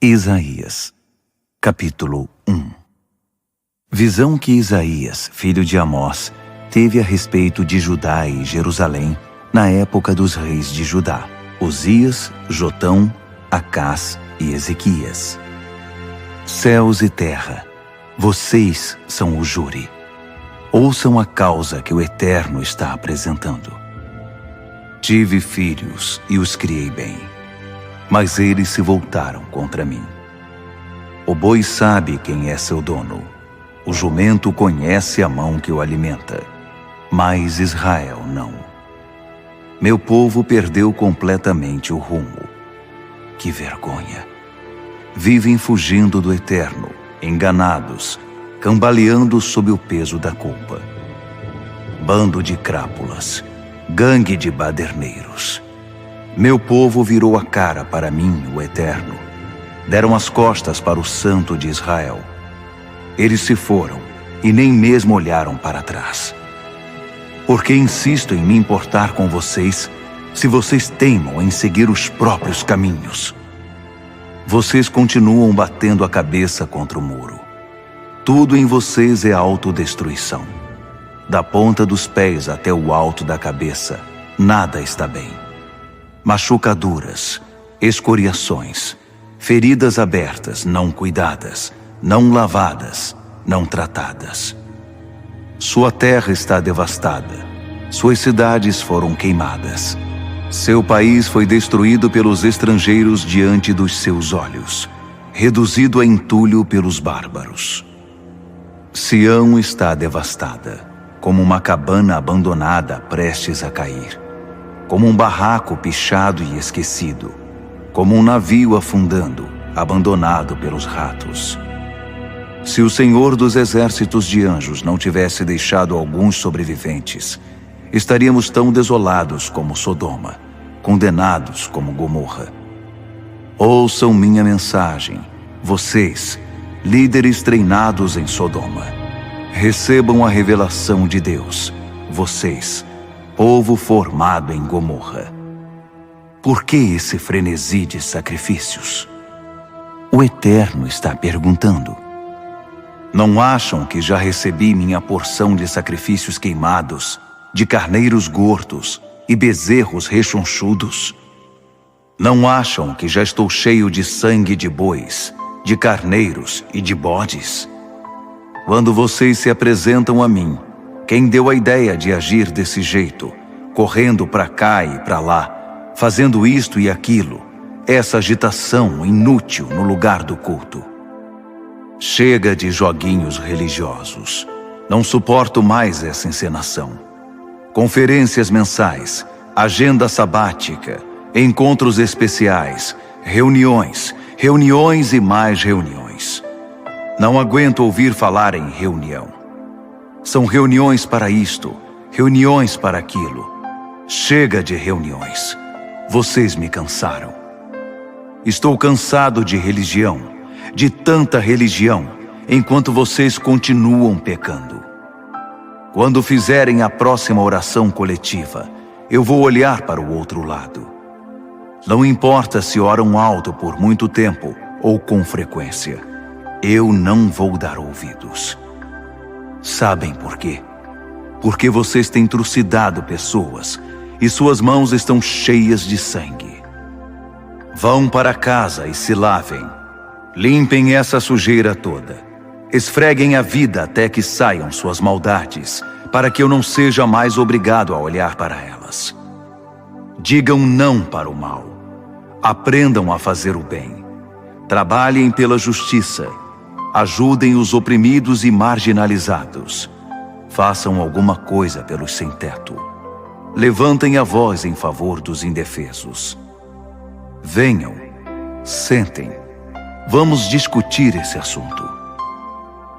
Isaías, capítulo 1. Visão que Isaías, filho de Amós, teve a respeito de Judá e Jerusalém na época dos reis de Judá, Uzias, Jotão, Acás e Ezequias. Céus e terra, vocês são o júri. Ouçam a causa que o Eterno está apresentando. Tive filhos e os criei bem, mas eles se voltaram contra mim. O boi sabe quem é seu dono, o jumento conhece a mão que o alimenta, mas Israel não. Meu povo perdeu completamente o rumo. Que vergonha! Vivem fugindo do Eterno, enganados, cambaleando sob o peso da culpa. Bando de crápulas, gangue de baderneiros. Meu povo virou a cara para mim, o Eterno. Deram as costas para o Santo de Israel. Eles se foram e nem mesmo olharam para trás. Porque insisto em me importar com vocês, se vocês teimam em seguir os próprios caminhos? Vocês continuam batendo a cabeça contra o muro. Tudo em vocês é autodestruição. Da ponta dos pés até o alto da cabeça, nada está bem. Machucaduras, escoriações, feridas abertas, não cuidadas, não lavadas, não tratadas. Sua terra está devastada, suas cidades foram queimadas. Seu país foi destruído pelos estrangeiros diante dos seus olhos, reduzido a entulho pelos bárbaros. Sião está devastada, como uma cabana abandonada prestes a cair. Como um barraco pichado e esquecido, como um navio afundando, abandonado pelos ratos. Se o Senhor dos exércitos de anjos não tivesse deixado alguns sobreviventes, estaríamos tão desolados como Sodoma, condenados como Gomorra. Ouçam minha mensagem, vocês, líderes treinados em Sodoma. Recebam a revelação de Deus, vocês, povo formado em Gomorra. Por que esse frenesi de sacrifícios? O Eterno está perguntando. Não acham que já recebi minha porção de sacrifícios queimados, de carneiros gordos e bezerros rechonchudos? Não acham que já estou cheio de sangue de bois, de carneiros e de bodes? Quando vocês se apresentam a mim, quem deu a ideia de agir desse jeito, correndo para cá e para lá, fazendo isto e aquilo, essa agitação inútil no lugar do culto? Chega de joguinhos religiosos. Não suporto mais essa encenação. Conferências mensais, agenda sabática, encontros especiais, reuniões e mais reuniões. Não aguento ouvir falar em reunião. São reuniões para isto, reuniões para aquilo. Chega de reuniões. Vocês me cansaram. Estou cansado de religião, de tanta religião, enquanto vocês continuam pecando. Quando fizerem a próxima oração coletiva, eu vou olhar para o outro lado. Não importa se oram alto por muito tempo ou com frequência, eu não vou dar ouvidos. Sabem por quê? Porque vocês têm trucidado pessoas e suas mãos estão cheias de sangue. Vão para casa e se lavem. Limpem essa sujeira toda. Esfreguem a vida até que saiam suas maldades, para que eu não seja mais obrigado a olhar para elas. Digam não para o mal. Aprendam a fazer o bem. Trabalhem pela justiça. Ajudem os oprimidos e marginalizados. Façam alguma coisa pelos sem-teto. Levantem a voz em favor dos indefesos. Venham, sentem. Vamos discutir esse assunto.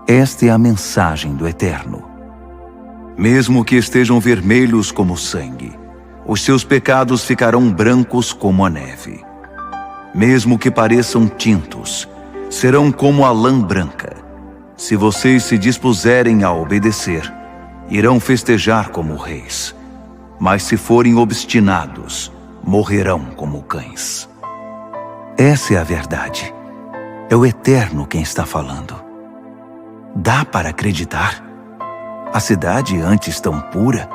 Esta é a mensagem do Eterno. Mesmo que estejam vermelhos como sangue, os seus pecados ficarão brancos como a neve. Mesmo que pareçam tintos, serão como a lã branca. Se vocês se dispuserem a obedecer, irão festejar como reis. Mas se forem obstinados, morrerão como cães. Essa é a verdade. É o Eterno quem está falando. Dá para acreditar? A cidade, antes tão pura,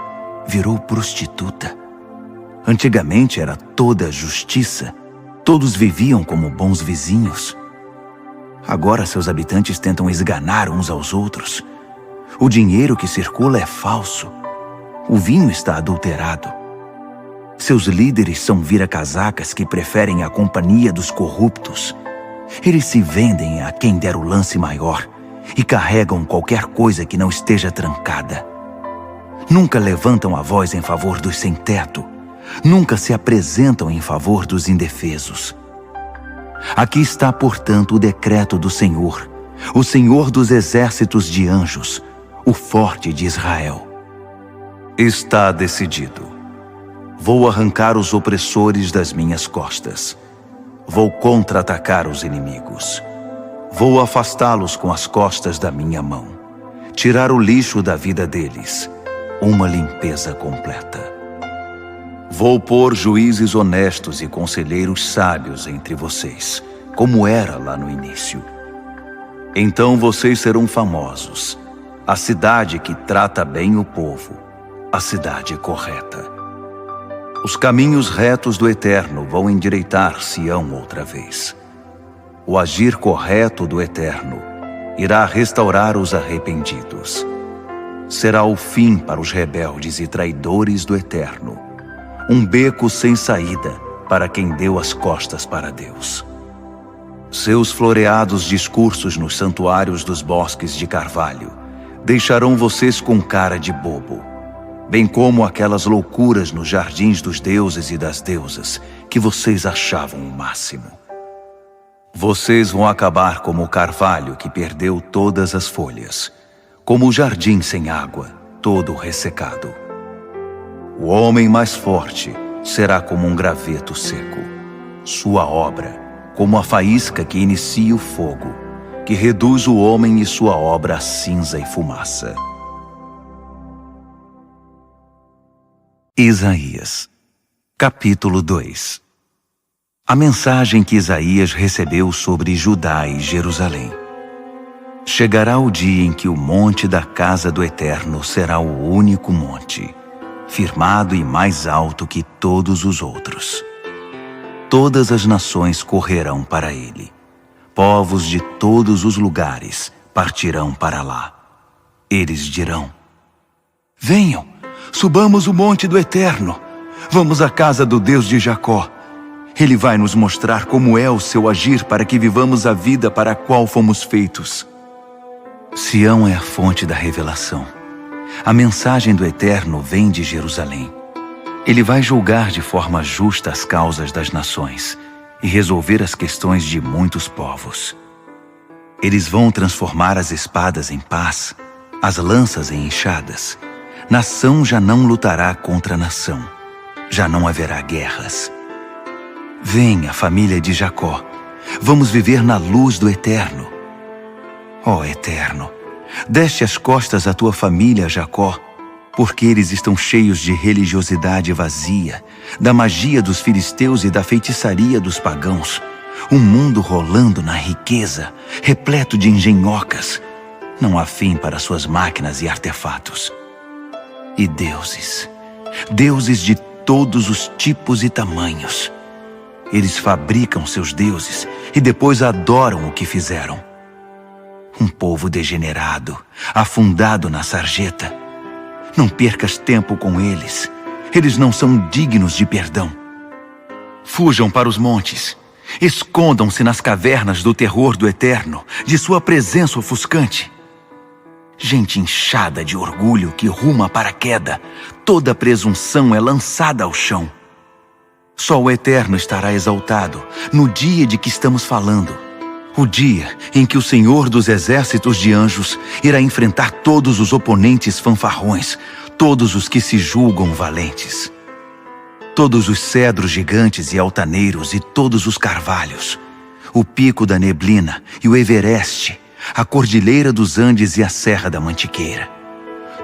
virou prostituta. Antigamente era toda justiça. Todos viviam como bons vizinhos. Agora seus habitantes tentam esganar uns aos outros. O dinheiro que circula é falso. O vinho está adulterado. Seus líderes são vira-casacas que preferem a companhia dos corruptos. Eles se vendem a quem der o lance maior e carregam qualquer coisa que não esteja trancada. Nunca levantam a voz em favor dos sem-teto. Nunca se apresentam em favor dos indefesos. Aqui está, portanto, o decreto do Senhor, o Senhor dos exércitos de anjos, o forte de Israel. Está decidido. Vou arrancar os opressores das minhas costas. Vou contra-atacar os inimigos. Vou afastá-los com as costas da minha mão. Tirar o lixo da vida deles. Uma limpeza completa. Vou pôr juízes honestos e conselheiros sábios entre vocês, como era lá no início. Então vocês serão famosos. A cidade que trata bem o povo. A cidade correta. Os caminhos retos do Eterno vão endireitar Sião outra vez. O agir correto do Eterno irá restaurar os arrependidos. Será o fim para os rebeldes e traidores do Eterno. Um beco sem saída para quem deu as costas para Deus. Seus floreados discursos nos santuários dos bosques de carvalho deixarão vocês com cara de bobo, bem como aquelas loucuras nos jardins dos deuses e das deusas que vocês achavam o máximo. Vocês vão acabar como o carvalho que perdeu todas as folhas, como o jardim sem água, todo ressecado. O homem mais forte será como um graveto seco. Sua obra, como a faísca que inicia o fogo, que reduz o homem e sua obra a cinza e fumaça. Isaías, capítulo 2. A mensagem que Isaías recebeu sobre Judá e Jerusalém. Chegará o dia em que o monte da casa do Eterno será o único monte, firmado e mais alto que todos os outros. Todas as nações correrão para ele. Povos de todos os lugares partirão para lá. Eles dirão: venham, subamos o monte do Eterno. Vamos à casa do Deus de Jacó. Ele vai nos mostrar como é o seu agir para que vivamos a vida para a qual fomos feitos. Sião é a fonte da revelação. A mensagem do Eterno vem de Jerusalém. Ele vai julgar de forma justa as causas das nações e resolver as questões de muitos povos. Eles vão transformar as espadas em paz, as lanças em enxadas. Nação já não lutará contra nação. Já não haverá guerras. Venha, família de Jacó. Vamos viver na luz do Eterno. Ó Eterno, deste as costas à tua família, Jacó, porque eles estão cheios de religiosidade vazia, da magia dos filisteus e da feitiçaria dos pagãos, um mundo rolando na riqueza, repleto de engenhocas. Não há fim para suas máquinas e artefatos. E deuses, deuses de todos os tipos e tamanhos. Eles fabricam seus deuses e depois adoram o que fizeram. Um povo degenerado, afundado na sarjeta. Não percas tempo com eles. Eles não são dignos de perdão. Fujam para os montes. Escondam-se nas cavernas do terror do Eterno, de sua presença ofuscante. Gente inchada de orgulho que ruma para a queda. Toda presunção é lançada ao chão. Só o Eterno estará exaltado no dia de que estamos falando. O dia em que o Senhor dos exércitos de anjos irá enfrentar todos os oponentes fanfarrões, todos os que se julgam valentes. Todos os cedros gigantes e altaneiros e todos os carvalhos, o pico da neblina e o Evereste, a cordilheira dos Andes e a Serra da Mantiqueira.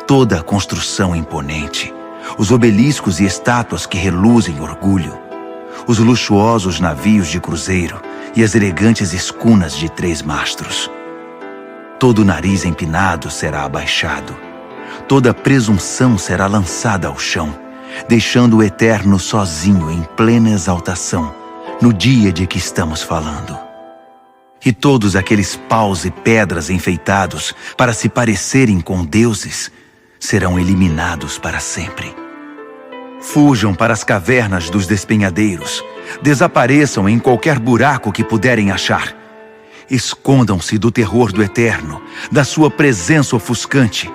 Toda a construção imponente, os obeliscos e estátuas que reluzem orgulho, os luxuosos navios de cruzeiro e as elegantes escunas de 3 mastros. Todo nariz empinado será abaixado, toda presunção será lançada ao chão, deixando o Eterno sozinho em plena exaltação, no dia de que estamos falando. E todos aqueles paus e pedras enfeitados para se parecerem com deuses serão eliminados para sempre. Fujam para as cavernas dos despenhadeiros, desapareçam em qualquer buraco que puderem achar. Escondam-se do terror do Eterno, da sua presença ofuscante,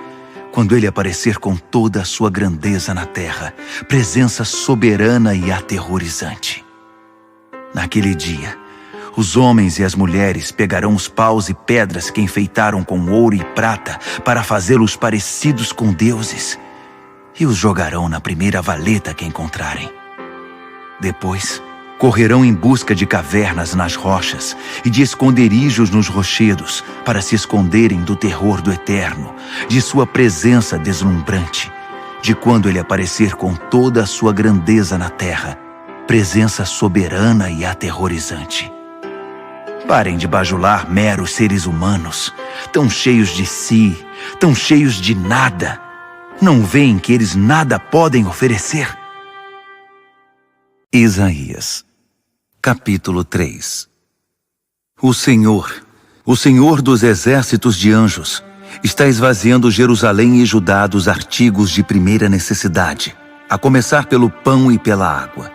quando ele aparecer com toda a sua grandeza na terra, presença soberana e aterrorizante. Naquele dia, os homens e as mulheres pegarão os paus e pedras que enfeitaram com ouro e prata para fazê-los parecidos com deuses e os jogarão na primeira valeta que encontrarem. Depois, correrão em busca de cavernas nas rochas e de esconderijos nos rochedos para se esconderem do terror do Eterno, de sua presença deslumbrante, de quando ele aparecer com toda a sua grandeza na terra, presença soberana e aterrorizante. Parem de bajular meros seres humanos, tão cheios de si, tão cheios de nada. Não veem que eles nada podem oferecer? Isaías, capítulo 3. O Senhor dos exércitos de anjos, está esvaziando Jerusalém e Judá dos artigos de primeira necessidade, a começar pelo pão e pela água.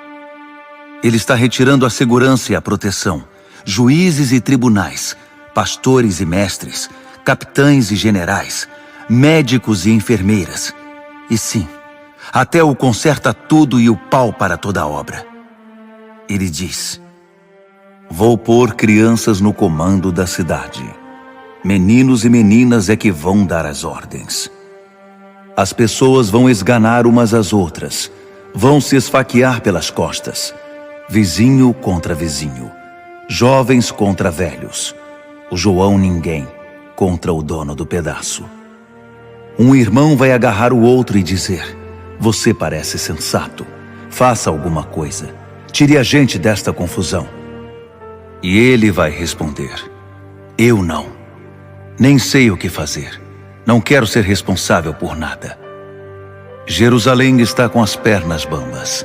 Ele está retirando a segurança e a proteção, juízes e tribunais, pastores e mestres, capitães e generais, médicos e enfermeiras. E sim, até o conserta tudo e o pau para toda a obra. Ele diz: vou pôr crianças no comando da cidade. Meninos e meninas é que vão dar as ordens. As pessoas vão esganar umas às outras, vão se esfaquear pelas costas, vizinho contra vizinho, jovens contra velhos, o João ninguém contra o dono do pedaço. Um irmão vai agarrar o outro e dizer: você parece sensato, faça alguma coisa, tire a gente desta confusão. E ele vai responder: eu não, nem sei o que fazer, não quero ser responsável por nada. Jerusalém está com as pernas bambas,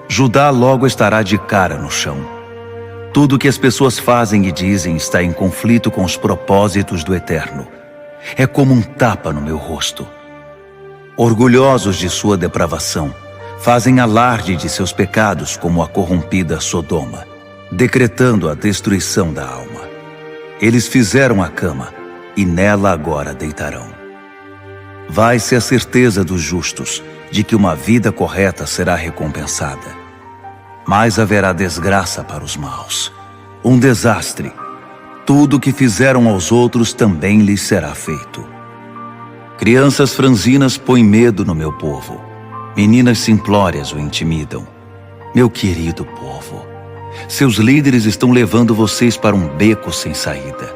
Judá logo estará de cara no chão. Tudo o que as pessoas fazem e dizem está em conflito com os propósitos do Eterno. É como um tapa no meu rosto. Orgulhosos de sua depravação, fazem alarde de seus pecados como a corrompida Sodoma, decretando a destruição da alma. Eles fizeram a cama, e nela agora deitarão. Vai-se a certeza dos justos, de que uma vida correta será recompensada. Mas haverá desgraça para os maus, um desastre. Tudo o que fizeram aos outros também lhes será feito. Crianças franzinas põem medo no meu povo. Meninas simplórias o intimidam. Meu querido povo, seus líderes estão levando vocês para um beco sem saída.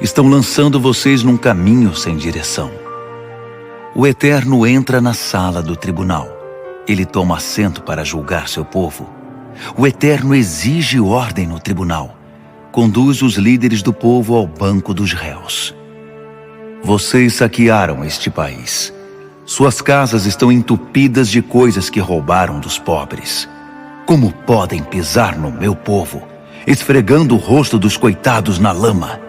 Estão lançando vocês num caminho sem direção. O Eterno entra na sala do tribunal. Ele toma assento para julgar seu povo. O Eterno exige ordem no tribunal. Conduz os líderes do povo ao banco dos réus. Vocês saquearam este país. Suas casas estão entupidas de coisas que roubaram dos pobres. Como podem pisar no meu povo, esfregando o rosto dos coitados na lama?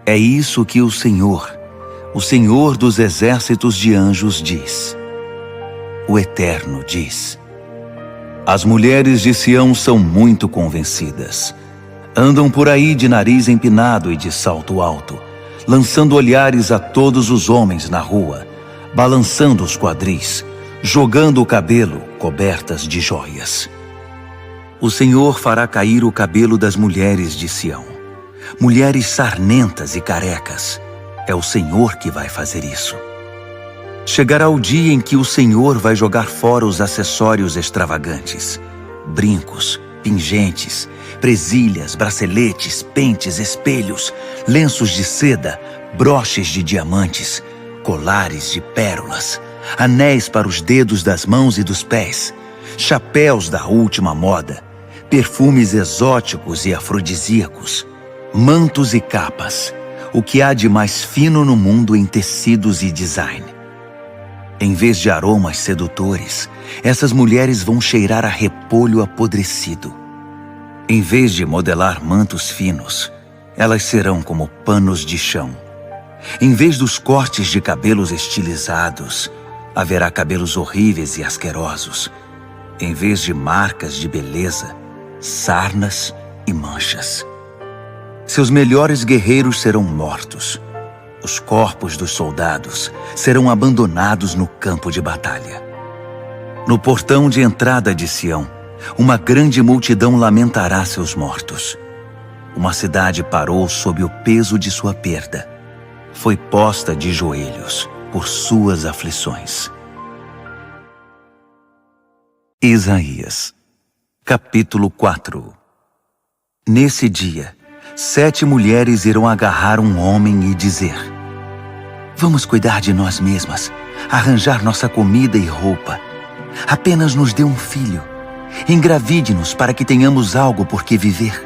É isso que o Senhor dos exércitos de anjos diz. O Eterno diz: as mulheres de Sião são muito convencidas. Andam por aí de nariz empinado e de salto alto, lançando olhares a todos os homens na rua, balançando os quadris, jogando o cabelo, cobertas de joias. O Senhor fará cair o cabelo das mulheres de Sião, mulheres sarnentas e carecas. É o Senhor que vai fazer isso. Chegará o dia em que o Senhor vai jogar fora os acessórios extravagantes, brincos, pingentes, presilhas, braceletes, pentes, espelhos, lenços de seda, broches de diamantes, colares de pérolas, anéis para os dedos das mãos e dos pés, chapéus da última moda, perfumes exóticos e afrodisíacos, mantos e capas, o que há de mais fino no mundo em tecidos e design. Em vez de aromas sedutores, essas mulheres vão cheirar a repolho apodrecido. Em vez de modelar mantos finos, elas serão como panos de chão. Em vez dos cortes de cabelos estilizados, haverá cabelos horríveis e asquerosos. Em vez de marcas de beleza, sarnas e manchas. Seus melhores guerreiros serão mortos. Os corpos dos soldados serão abandonados no campo de batalha. No portão de entrada de Sião, uma grande multidão lamentará seus mortos. Uma cidade parou sob o peso de sua perda. Foi posta de joelhos por suas aflições. Isaías, capítulo 4. Nesse dia, 7 mulheres irão agarrar um homem e dizer: vamos cuidar de nós mesmas, arranjar nossa comida e roupa. Apenas nos dê um filho. Engravide-nos para que tenhamos algo por que viver.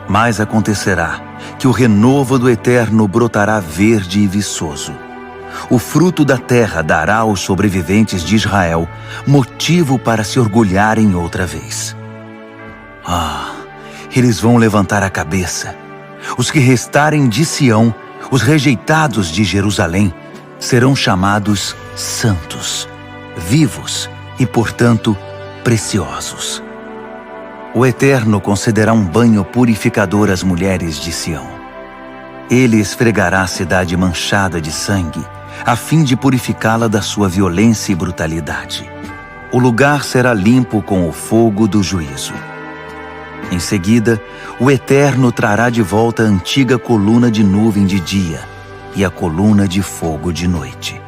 Mas acontecerá que o renovo do Eterno brotará verde e viçoso. O fruto da terra dará aos sobreviventes de Israel motivo para se orgulharem outra vez. Eles vão levantar a cabeça. Os que restarem de Sião, os rejeitados de Jerusalém, serão chamados santos, vivos e, portanto, preciosos. O Eterno concederá um banho purificador às mulheres de Sião. Ele esfregará a cidade manchada de sangue, a fim de purificá-la da sua violência e brutalidade. O lugar será limpo com o fogo do juízo. Em seguida, o Eterno trará de volta a antiga coluna de nuvem de dia e a coluna de fogo de noite.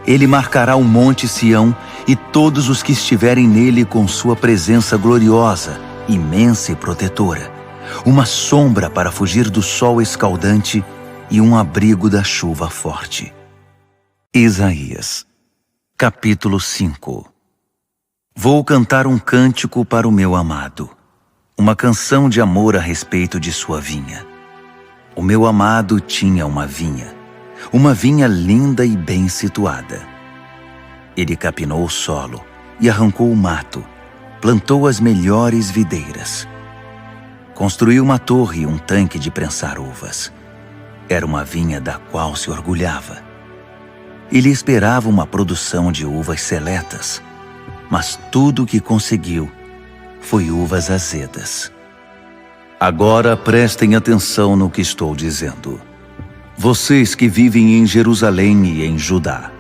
Ele marcará o monte Sião e todos os que estiverem nele com sua presença gloriosa, imensa e protetora, uma sombra para fugir do sol escaldante e um abrigo da chuva forte. Isaías, capítulo 5. Vou cantar um cântico para o meu amado, uma canção de amor a respeito de sua vinha. O meu amado tinha uma vinha linda e bem situada. Ele capinou o solo e arrancou o mato, plantou as melhores videiras. Construiu uma torre e um tanque de prensar uvas. Era uma vinha da qual se orgulhava. Ele esperava uma produção de uvas seletas, mas tudo o que conseguiu foi uvas azedas. Agora prestem atenção no que estou dizendo. Vocês que vivem em Jerusalém e em Judá,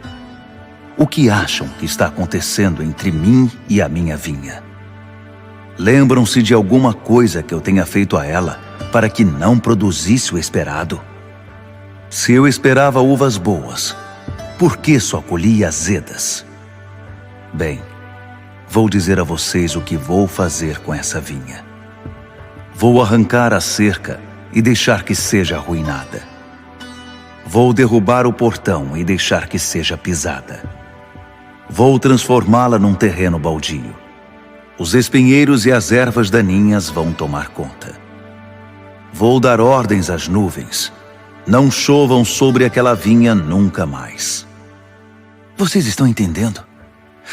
o que acham que está acontecendo entre mim e a minha vinha? Lembram-se de alguma coisa que eu tenha feito a ela para que não produzisse o esperado? Se eu esperava uvas boas, por que só colhi azedas? Bem, vou dizer a vocês o que vou fazer com essa vinha. Vou arrancar a cerca e deixar que seja arruinada. Vou derrubar o portão e deixar que seja pisada. Vou transformá-la num terreno baldio. Os espinheiros e as ervas daninhas vão tomar conta. Vou dar ordens às nuvens. Não chovam sobre aquela vinha nunca mais. Vocês estão entendendo?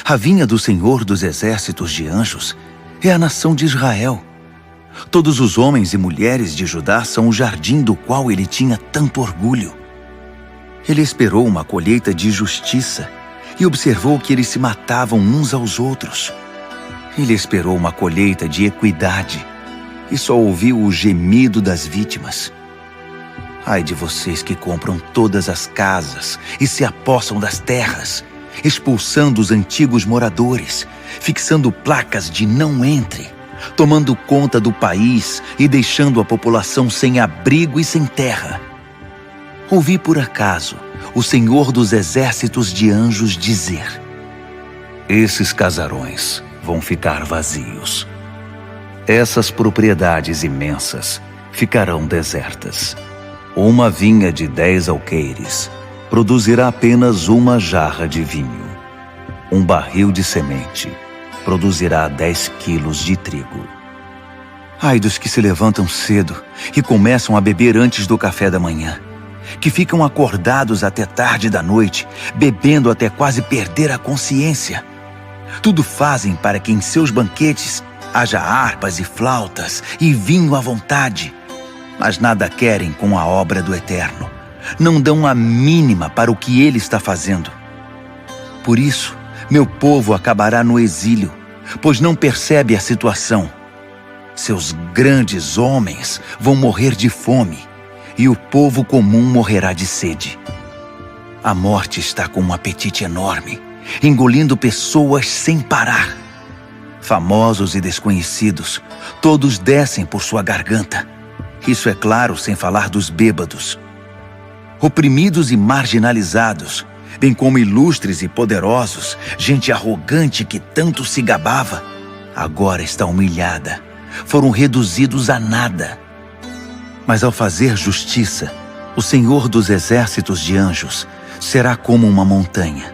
A vinha do Senhor dos exércitos de anjos é a nação de Israel. Todos os homens e mulheres de Judá são o jardim do qual ele tinha tanto orgulho. Ele esperou uma colheita de justiça e observou que eles se matavam uns aos outros. Ele esperou uma colheita de equidade e só ouviu o gemido das vítimas. Ai de vocês que compram todas as casas e se apossam das terras, expulsando os antigos moradores, fixando placas de não entre, tomando conta do país e deixando a população sem abrigo e sem terra. Ouvi por acaso o Senhor dos exércitos de anjos dizer: esses casarões vão ficar vazios. Essas propriedades imensas ficarão desertas. Uma vinha de 10 alqueires produzirá apenas uma jarra de vinho, um barril de semente produzirá 10 quilos de trigo. Ai dos que se levantam cedo e começam a beber antes do café da manhã, que ficam acordados até tarde da noite, bebendo até quase perder a consciência. Tudo fazem para que em seus banquetes haja harpas e flautas e vinho à vontade, mas nada querem com a obra do Eterno. Não dão a mínima para o que Ele está fazendo. Por isso, meu povo acabará no exílio, pois não percebe a situação. Seus grandes homens vão morrer de fome, e o povo comum morrerá de sede. A morte está com um apetite enorme, engolindo pessoas sem parar. Famosos e desconhecidos, todos descem por sua garganta. Isso é claro, sem falar dos bêbados. Oprimidos e marginalizados, bem como ilustres e poderosos, gente arrogante que tanto se gabava, agora está humilhada. Foram reduzidos a nada. Mas ao fazer justiça, o Senhor dos exércitos de anjos será como uma montanha.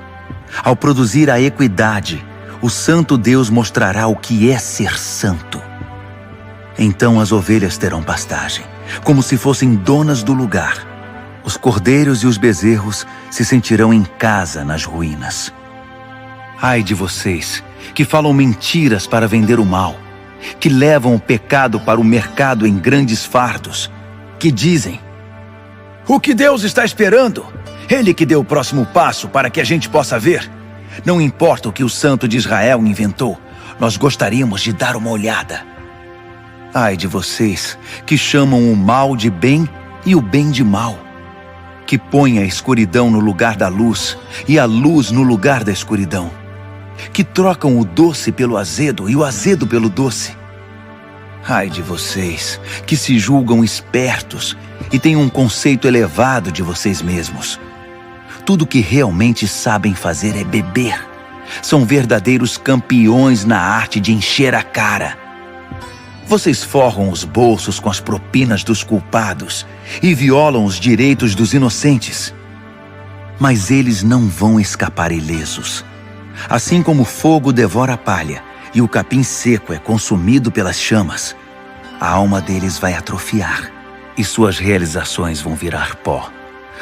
Ao produzir a equidade, o Santo Deus mostrará o que é ser santo. Então as ovelhas terão pastagem, como se fossem donas do lugar. Os cordeiros e os bezerros se sentirão em casa nas ruínas. Ai de vocês, que falam mentiras para vender o mal, que levam o pecado para o mercado em grandes fardos, que dizem: o que Deus está esperando? Ele que deu o próximo passo para que a gente possa ver. Não importa o que o Santo de Israel inventou, nós gostaríamos de dar uma olhada. Ai de vocês, que chamam o mal de bem e o bem de mal, que põem a escuridão no lugar da luz e a luz no lugar da escuridão, que trocam o doce pelo azedo e o azedo pelo doce. Ai de vocês, que se julgam espertos e têm um conceito elevado de vocês mesmos. Tudo que realmente sabem fazer é beber. São verdadeiros campeões na arte de encher a cara. Vocês forram os bolsos com as propinas dos culpados e violam os direitos dos inocentes. Mas eles não vão escapar ilesos. Assim como o fogo devora a palha e o capim seco é consumido pelas chamas, a alma deles vai atrofiar e suas realizações vão virar pó,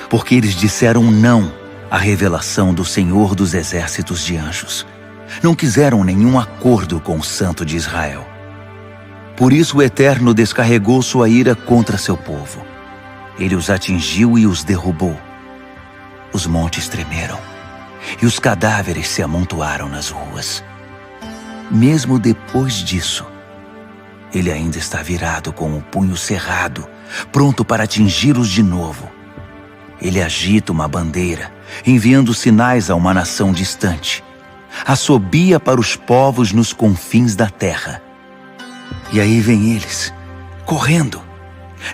porque eles disseram não à revelação do Senhor dos exércitos de anjos. Não quiseram nenhum acordo com o Santo de Israel. Por isso o Eterno descarregou sua ira contra seu povo. Ele os atingiu e os derrubou. Os montes tremeram e os cadáveres se amontoaram nas ruas. Mesmo depois disso, ele ainda está virado com o punho cerrado, pronto para atingi-los de novo. Ele agita uma bandeira, enviando sinais a uma nação distante. Assobia para os povos nos confins da terra. E aí vem eles, correndo.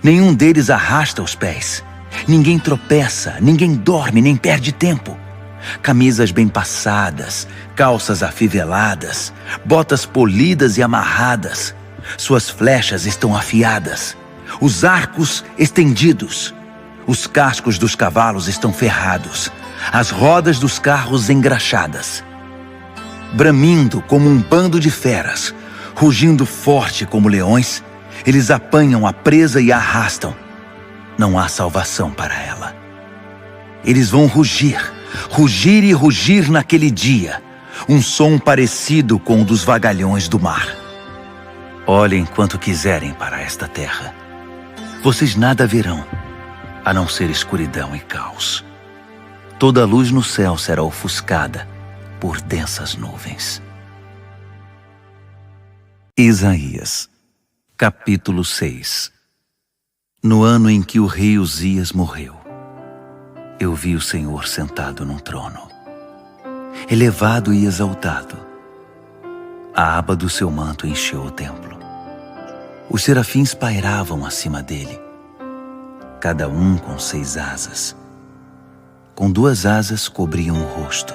Nenhum deles arrasta os pés. Ninguém tropeça, ninguém dorme, nem perde tempo. Camisas bem passadas, calças afiveladas, botas polidas e amarradas. Suas flechas estão afiadas, os arcos estendidos. Os cascos dos cavalos estão ferrados, as rodas dos carros engraxadas. Bramindo como um bando de feras, rugindo forte como leões, eles apanham a presa e a arrastam. Não há salvação para ela. Eles vão rugir, rugir e rugir naquele dia, um som parecido com o dos vagalhões do mar. Olhem quanto quiserem para esta terra. Vocês nada verão, a não ser escuridão e caos. Toda a luz no céu será ofuscada por densas nuvens. Isaías, capítulo 6. No ano em que o rei Uzias morreu, eu vi o Senhor sentado num trono, elevado e exaltado. A aba do seu manto encheu o templo. Os serafins pairavam acima dele, cada um com 6 asas. Com 2 asas cobriam o rosto,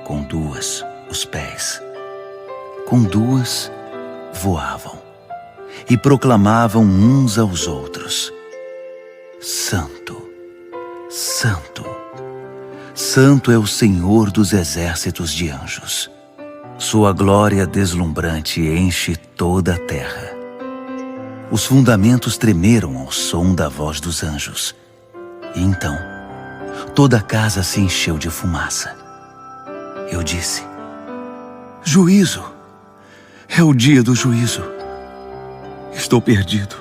com 2 os pés, com 2 voavam e proclamavam uns aos outros: Santo, Santo, Santo é o Senhor dos exércitos de anjos. Sua glória deslumbrante enche toda a terra. Os fundamentos tremeram ao som da voz dos anjos. E então, toda a casa se encheu de fumaça. Eu disse: juízo! É o dia do juízo. Estou perdido.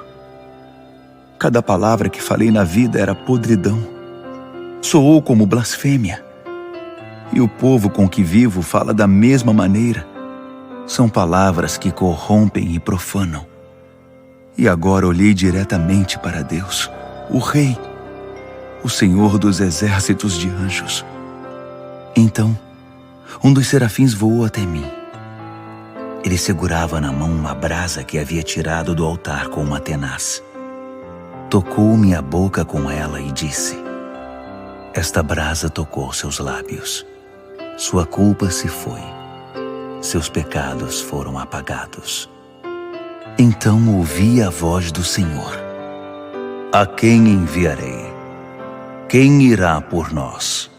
Cada palavra que falei na vida era podridão. Soou como blasfêmia. E o povo com que vivo fala da mesma maneira. São palavras que corrompem e profanam. E agora olhei diretamente para Deus, o Rei, o Senhor dos exércitos de anjos. Então, um dos serafins voou até mim. Ele segurava na mão uma brasa que havia tirado do altar com uma tenaz. Tocou minha boca com ela e disse: esta brasa tocou seus lábios. Sua culpa se foi. Seus pecados foram apagados. Então ouvi a voz do Senhor: a quem enviarei? Quem irá por nós?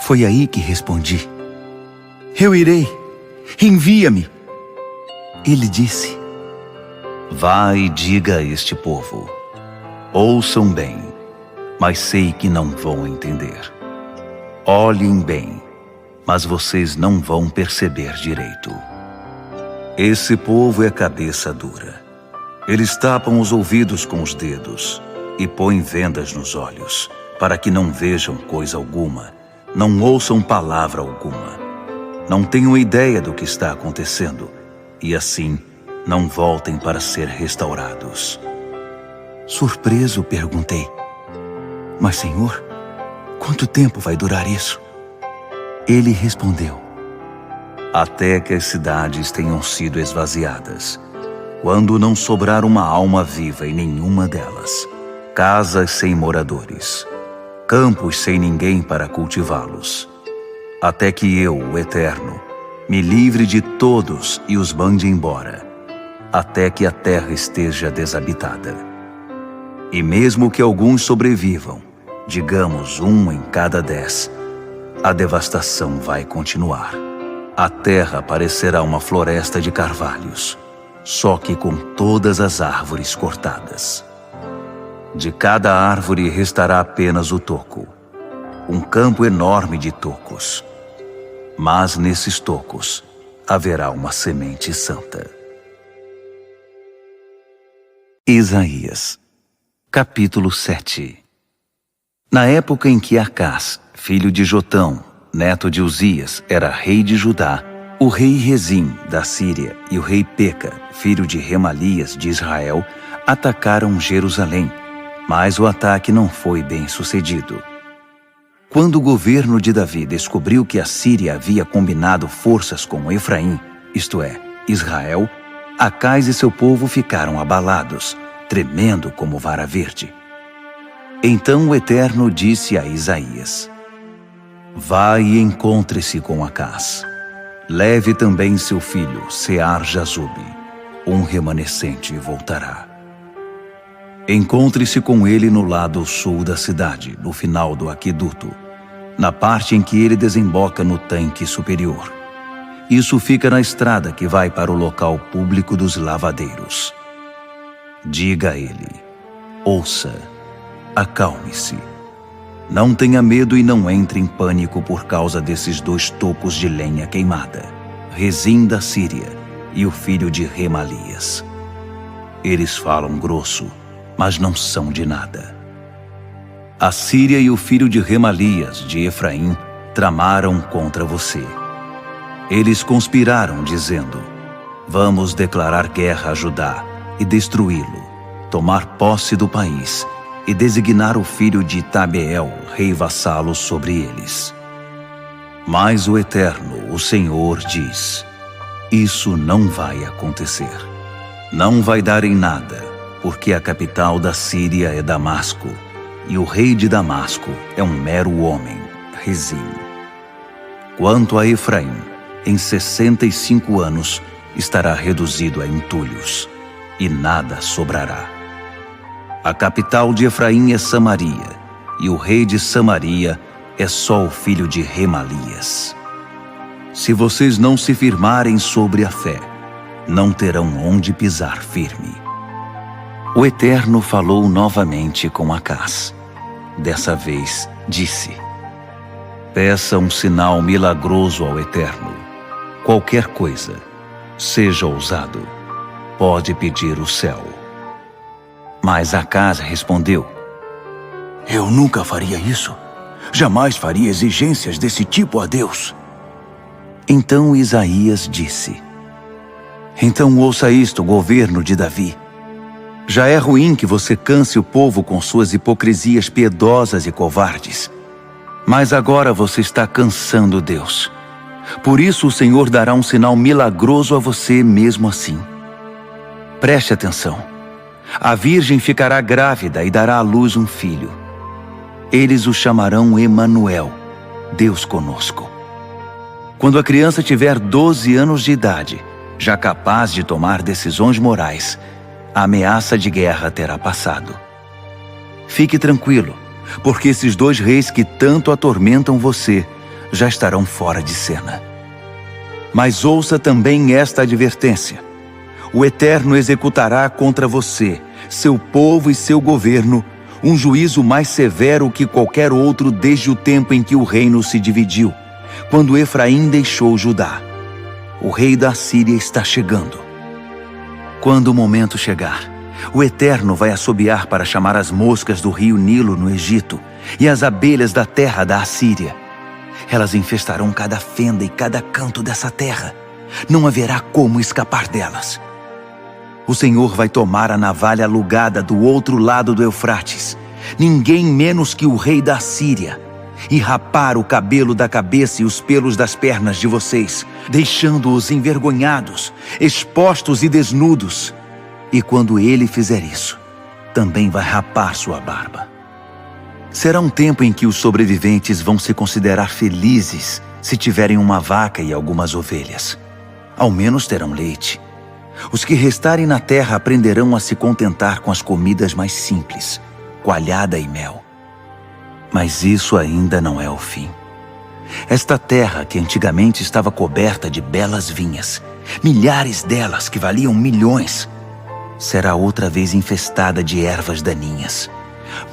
Foi aí que respondi: eu irei, envia-me. Ele disse: vá e diga a este povo: ouçam bem, mas sei que não vão entender. Olhem bem, mas vocês não vão perceber direito. Esse povo é cabeça dura. Eles tapam os ouvidos com os dedos e põem vendas nos olhos, para que não vejam coisa alguma, não ouçam palavra alguma, não tenham ideia do que está acontecendo, e assim não voltem para ser restaurados. Surpreso, perguntei: mas, Senhor, quanto tempo vai durar isso? Ele respondeu: até que as cidades tenham sido esvaziadas, quando não sobrar uma alma viva em nenhuma delas, casas sem moradores, campos sem ninguém para cultivá-los, até que eu, o Eterno, me livre de todos e os mande embora, até que a terra esteja desabitada. E mesmo que alguns sobrevivam, digamos 1 em cada 10, a devastação vai continuar. A terra parecerá uma floresta de carvalhos, só que com todas as árvores cortadas. De cada árvore restará apenas o toco, um campo enorme de tocos. Mas nesses tocos haverá uma semente santa. Isaías, capítulo 7. Na época em que Acás, filho de Jotão, neto de Uzias, era rei de Judá, o rei Rezim, da Síria, e o rei Peca, filho de Remalias, de Israel, atacaram Jerusalém, mas o ataque não foi bem sucedido. Quando o governo de Davi descobriu que a Síria havia combinado forças com Efraim, isto é, Israel, Acás e seu povo ficaram abalados, tremendo como vara verde. Então o Eterno disse a Isaías: vá e encontre-se com Acás. Leve também seu filho, Sear-Jazube, um remanescente voltará. Encontre-se com ele no lado sul da cidade, no final do aqueduto, na parte em que ele desemboca no tanque superior. Isso fica na estrada que vai para o local público dos lavadeiros. Diga a ele: ouça, acalme-se. Não tenha medo e não entre em pânico por causa desses 2 tocos de lenha queimada, Rezim da Síria e o filho de Remalias. Eles falam grosso, mas não são de nada. A Síria e o filho de Remalias, de Efraim, tramaram contra você. Eles conspiraram, dizendo: vamos declarar guerra a Judá e destruí-lo, tomar posse do país e designar o filho de Tabeel, rei vassalo, sobre eles. Mas o Eterno, o Senhor, diz: isso não vai acontecer. Não vai dar em nada, porque a capital da Síria é Damasco, e o rei de Damasco é um mero homem, Rezim. Quanto a Efraim, em 65 anos estará reduzido a entulhos, e nada sobrará. A capital de Efraim é Samaria, e o rei de Samaria é só o filho de Remalias. Se vocês não se firmarem sobre a fé, não terão onde pisar firme. O Eterno falou novamente com Acaz. Dessa vez, disse: peça um sinal milagroso ao Eterno. Qualquer coisa, seja ousado, pode pedir o céu. Mas Acaz respondeu: eu nunca faria isso. Jamais faria exigências desse tipo a Deus. Então Isaías disse: então ouça isto, governo de Davi. Já é ruim que você canse o povo com suas hipocrisias piedosas e covardes. Mas agora você está cansando Deus. Por isso o Senhor dará um sinal milagroso a você mesmo assim. Preste atenção. A virgem ficará grávida e dará à luz um filho. Eles o chamarão Emanuel, Deus conosco. Quando a criança tiver 12 anos de idade, já capaz de tomar decisões morais, a ameaça de guerra terá passado. Fique tranquilo, porque esses dois reis que tanto atormentam você já estarão fora de cena. Mas ouça também esta advertência: o Eterno executará contra você, seu povo e seu governo, um juízo mais severo que qualquer outro desde o tempo em que o reino se dividiu, quando Efraim deixou Judá. O rei da Síria está chegando. Quando o momento chegar, o Eterno vai assobiar para chamar as moscas do rio Nilo no Egito e as abelhas da terra da Assíria. Elas infestarão cada fenda e cada canto dessa terra. Não haverá como escapar delas. O Senhor vai tomar a navalha alugada do outro lado do Eufrates, ninguém menos que o rei da Síria, e rapar o cabelo da cabeça e os pelos das pernas de vocês, deixando-os envergonhados, expostos e desnudos. E quando ele fizer isso, também vai rapar sua barba. Será um tempo em que os sobreviventes vão se considerar felizes se tiverem uma vaca e algumas ovelhas. Ao menos terão leite. Os que restarem na terra aprenderão a se contentar com as comidas mais simples, coalhada e mel. Mas isso ainda não é o fim. Esta terra, que antigamente estava coberta de belas vinhas, milhares delas que valiam milhões, será outra vez infestada de ervas daninhas,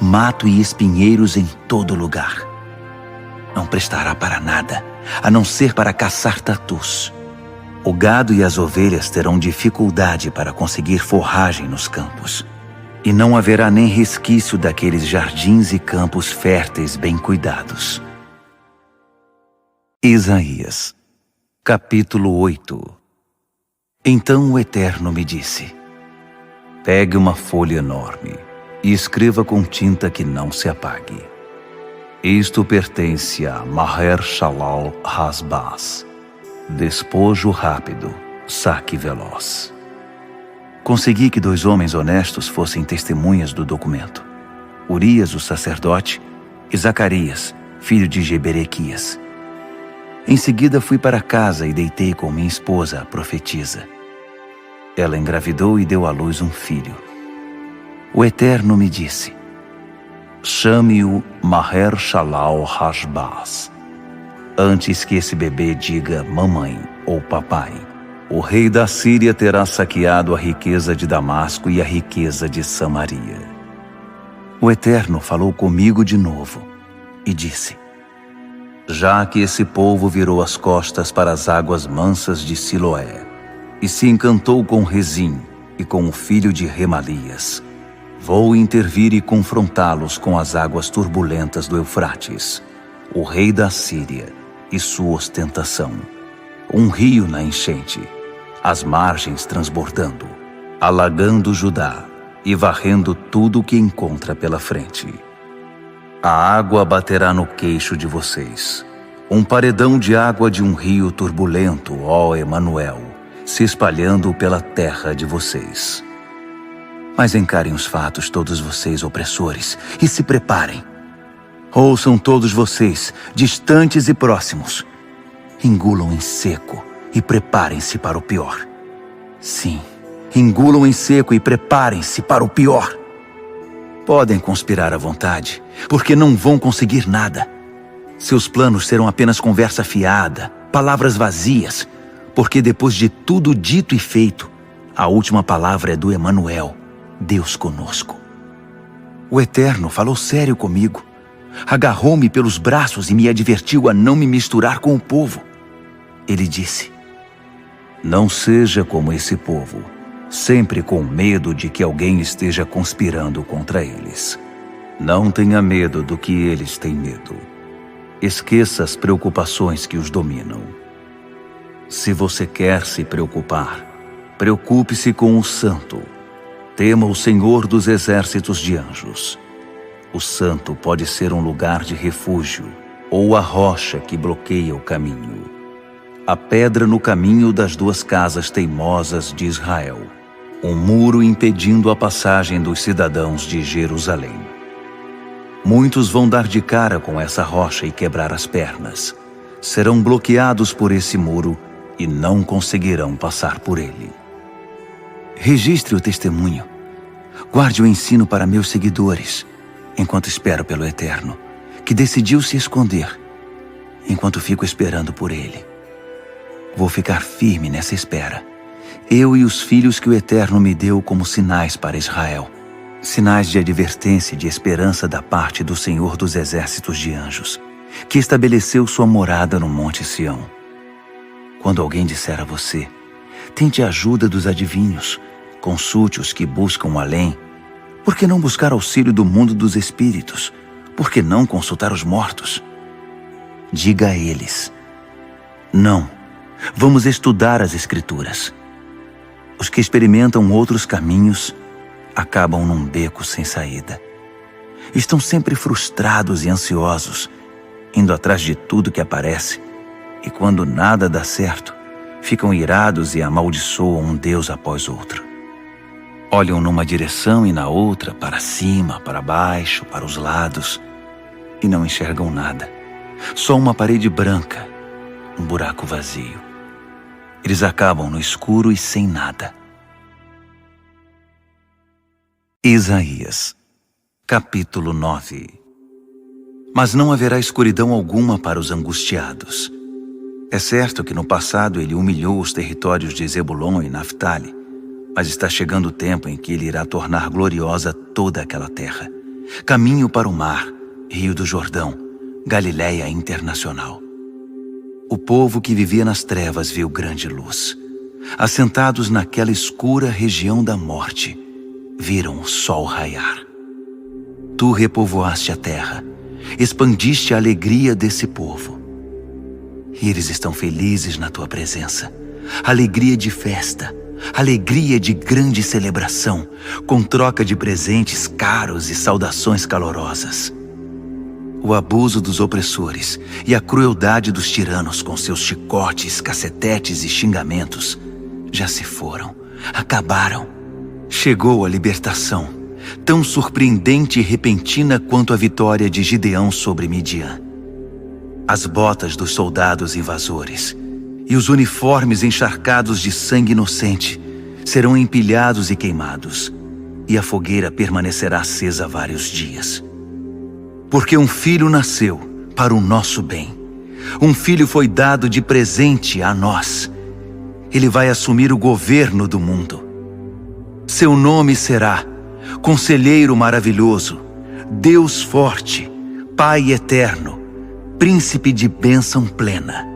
mato e espinheiros em todo lugar. Não prestará para nada, a não ser para caçar tatus. O gado e as ovelhas terão dificuldade para conseguir forragem nos campos. E não haverá nem resquício daqueles jardins e campos férteis bem cuidados. Isaías, capítulo 8. Então o Eterno me disse: pegue uma folha enorme e escreva com tinta que não se apague. Isto pertence a Maher-Shalal-Has-Baz. Despojo rápido, saque veloz. Consegui que 2 homens honestos fossem testemunhas do documento: Urias, o sacerdote, e Zacarias, filho de Jeberequias. Em seguida fui para casa e deitei com minha esposa, a profetisa. Ela engravidou e deu à luz um filho. O Eterno me disse: chame-o Maher-Shalal-Has-Baz. Antes que esse bebê diga mamãe ou papai, o rei da Síria terá saqueado a riqueza de Damasco e a riqueza de Samaria. O Eterno falou comigo de novo e disse: já que esse povo virou as costas para as águas mansas de Siloé e se encantou com Rezim e com o filho de Remalias, vou intervir e confrontá-los com as águas turbulentas do Eufrates, o rei da Síria e sua ostentação, um rio na enchente, as margens transbordando, alagando Judá e varrendo tudo o que encontra pela frente. A água baterá no queixo de vocês, um paredão de água de um rio turbulento, ó Emanuel, se espalhando pela terra de vocês. Mas encarem os fatos, todos vocês opressores, e se preparem. Ouçam todos vocês, distantes e próximos. Engulam em seco e preparem-se para o pior. Sim, engulam em seco e preparem-se para o pior. Podem conspirar à vontade, porque não vão conseguir nada. Seus planos serão apenas conversa fiada, palavras vazias, porque depois de tudo dito e feito, a última palavra é do Emanuel, Deus conosco. O Eterno falou sério comigo, agarrou-me pelos braços e me advertiu a não me misturar com o povo. Ele disse: não seja como esse povo, sempre com medo de que alguém esteja conspirando contra eles. Não tenha medo do que eles têm medo. Esqueça as preocupações que os dominam. Se você quer se preocupar, preocupe-se com o santo. Tema o Senhor dos exércitos de anjos. O santo pode ser um lugar de refúgio ou a rocha que bloqueia o caminho. A pedra no caminho das duas casas teimosas de Israel. Um muro impedindo a passagem dos cidadãos de Jerusalém. Muitos vão dar de cara com essa rocha e quebrar as pernas. Serão bloqueados por esse muro e não conseguirão passar por ele. Registre o testemunho. Guarde o ensino para meus seguidores, enquanto espero pelo Eterno, que decidiu se esconder, enquanto fico esperando por ele. Vou ficar firme nessa espera, eu e os filhos que o Eterno me deu como sinais para Israel, sinais de advertência e de esperança da parte do Senhor dos exércitos de anjos, que estabeleceu sua morada no Monte Sião. Quando alguém disser a você: tente a ajuda dos adivinhos, consulte os que buscam além, por que não buscar auxílio do mundo dos espíritos? Por que não consultar os mortos? Diga a eles: não, vamos estudar as Escrituras. Os que experimentam outros caminhos acabam num beco sem saída. Estão sempre frustrados e ansiosos, indo atrás de tudo que aparece, e quando nada dá certo, ficam irados e amaldiçoam um Deus após outro. Olham numa direção e na outra, para cima, para baixo, para os lados, e não enxergam nada. Só uma parede branca, um buraco vazio. Eles acabam no escuro e sem nada. Isaías, capítulo 9. Mas não haverá escuridão alguma para os angustiados. É certo que no passado ele humilhou os territórios de Zebulon e Naftali, mas está chegando o tempo em que ele irá tornar gloriosa toda aquela terra. Caminho para o mar, Rio do Jordão, Galileia internacional. O povo que vivia nas trevas viu grande luz. Assentados naquela escura região da morte, viram o sol raiar. Tu repovoaste a terra, expandiste a alegria desse povo. E eles estão felizes na tua presença. Alegria de festa, alegria de grande celebração, com troca de presentes caros e saudações calorosas. O abuso dos opressores e a crueldade dos tiranos com seus chicotes, cacetetes e xingamentos já se foram, acabaram. Chegou a libertação, tão surpreendente e repentina quanto a vitória de Gideão sobre Midian. As botas dos soldados invasores e os uniformes encharcados de sangue inocente serão empilhados e queimados, e a fogueira permanecerá acesa vários dias. Porque um filho nasceu para o nosso bem. Um filho foi dado de presente a nós. Ele vai assumir o governo do mundo. Seu nome será Conselheiro Maravilhoso, Deus Forte, Pai Eterno, Príncipe de bênção plena.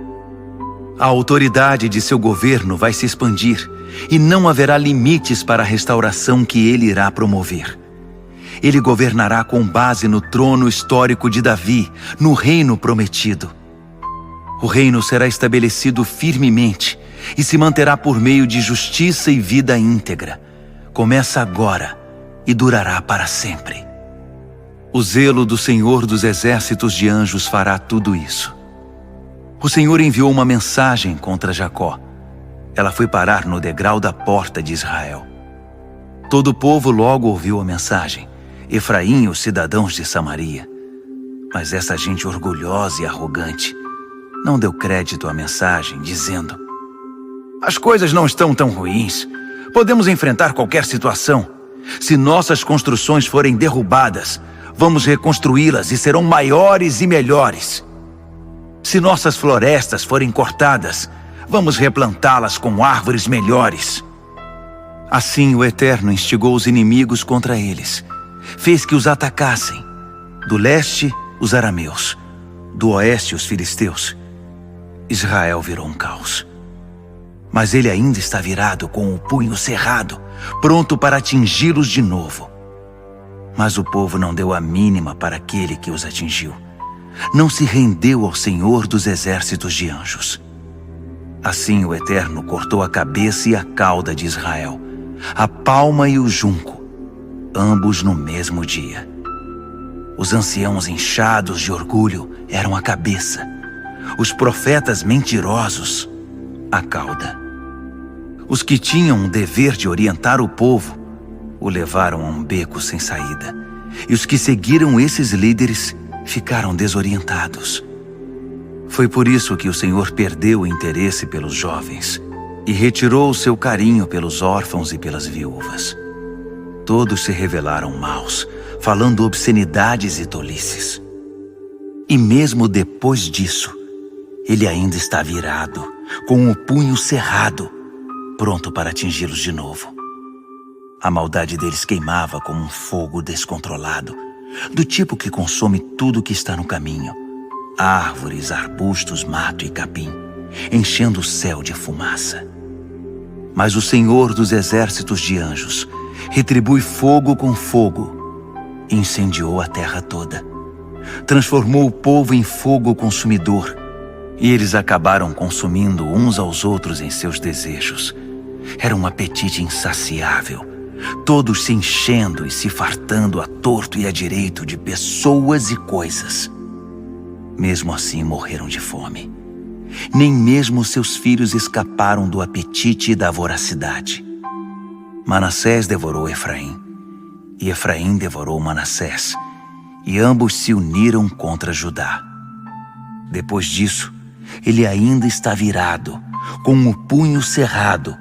A autoridade de seu governo vai se expandir e não haverá limites para a restauração que ele irá promover. Ele governará com base no trono histórico de Davi, no reino prometido. O reino será estabelecido firmemente e se manterá por meio de justiça e vida íntegra. Começa agora e durará para sempre. O zelo do Senhor dos exércitos de anjos fará tudo isso. O Senhor enviou uma mensagem contra Jacó. Ela foi parar no degrau da porta de Israel. Todo o povo logo ouviu a mensagem, Efraim e os cidadãos de Samaria. Mas essa gente orgulhosa e arrogante não deu crédito à mensagem, dizendo: as coisas não estão tão ruins. Podemos enfrentar qualquer situação. Se nossas construções forem derrubadas, vamos reconstruí-las e serão maiores e melhores. Se nossas florestas forem cortadas, vamos replantá-las com árvores melhores. Assim o Eterno instigou os inimigos contra eles. Fez que os atacassem. Do leste, os arameus. Do oeste, os filisteus. Israel virou um caos. Mas ele ainda está virado com o punho cerrado, pronto para atingi-los de novo. Mas o povo não deu a mínima para aquele que os atingiu. Não se rendeu ao Senhor dos exércitos de anjos. Assim o Eterno cortou a cabeça e a cauda de Israel, a palma e o junco, ambos no mesmo dia. Os anciãos inchados de orgulho eram a cabeça, os profetas mentirosos, a cauda. Os que tinham o dever de orientar o povo, o levaram a um beco sem saída, e os que seguiram esses líderes ficaram desorientados. Foi por isso que o Senhor perdeu o interesse pelos jovens e retirou o seu carinho pelos órfãos e pelas viúvas. Todos se revelaram maus, falando obscenidades e tolices. E mesmo depois disso, ele ainda está virado, com o punho cerrado, pronto para atingi-los de novo. A maldade deles queimava como um fogo descontrolado, do tipo que consome tudo que está no caminho: árvores, arbustos, mato e capim, enchendo o céu de fumaça. Mas o Senhor dos exércitos de anjos retribui fogo com fogo, incendiou a terra toda, transformou o povo em fogo consumidor, e eles acabaram consumindo uns aos outros em seus desejos. Era um apetite insaciável, todos se enchendo e se fartando à torto e à direito de pessoas e coisas. Mesmo assim morreram de fome. Nem mesmo seus filhos escaparam do apetite e da voracidade. Manassés devorou Efraim, e Efraim devorou Manassés, e ambos se uniram contra Judá. Depois disso, ele ainda está virado, com o punho cerrado,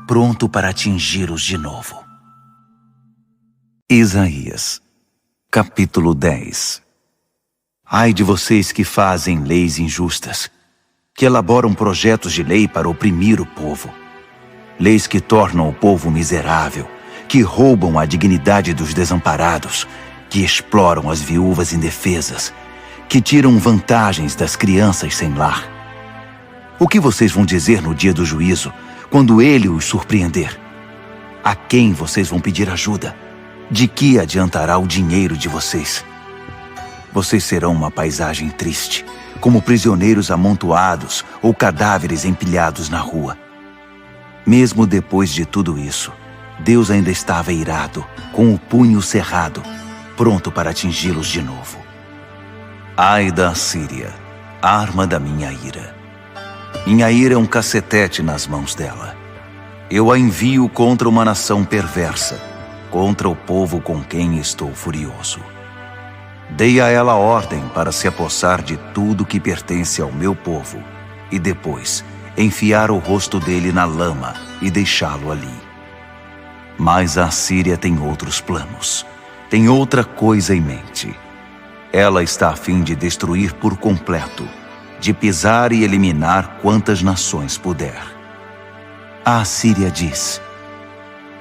pronto para atingi-los de novo. Isaías, capítulo 10. Ai de vocês que fazem leis injustas, que elaboram projetos de lei para oprimir o povo. Leis que tornam o povo miserável, que roubam a dignidade dos desamparados, que exploram as viúvas indefesas, que tiram vantagens das crianças sem lar. O que vocês vão dizer no dia do juízo, quando ele os surpreender? A quem vocês vão pedir ajuda? De que adiantará o dinheiro de vocês? Vocês serão uma paisagem triste, como prisioneiros amontoados ou cadáveres empilhados na rua. Mesmo depois de tudo isso, Deus ainda estava irado, com o punho cerrado, pronto para atingi-los de novo. Ai da Assíria, arma da minha ira. Minha ira é um cacetete nas mãos dela. Eu a envio contra uma nação perversa, contra o povo com quem estou furioso. Dei a ela ordem para se apossar de tudo que pertence ao meu povo, e depois enfiar o rosto dele na lama e deixá-lo ali. Mas a Assíria tem outros planos, tem outra coisa em mente. Ela está a fim de destruir por completo, de pisar e eliminar quantas nações puder. A Assíria diz: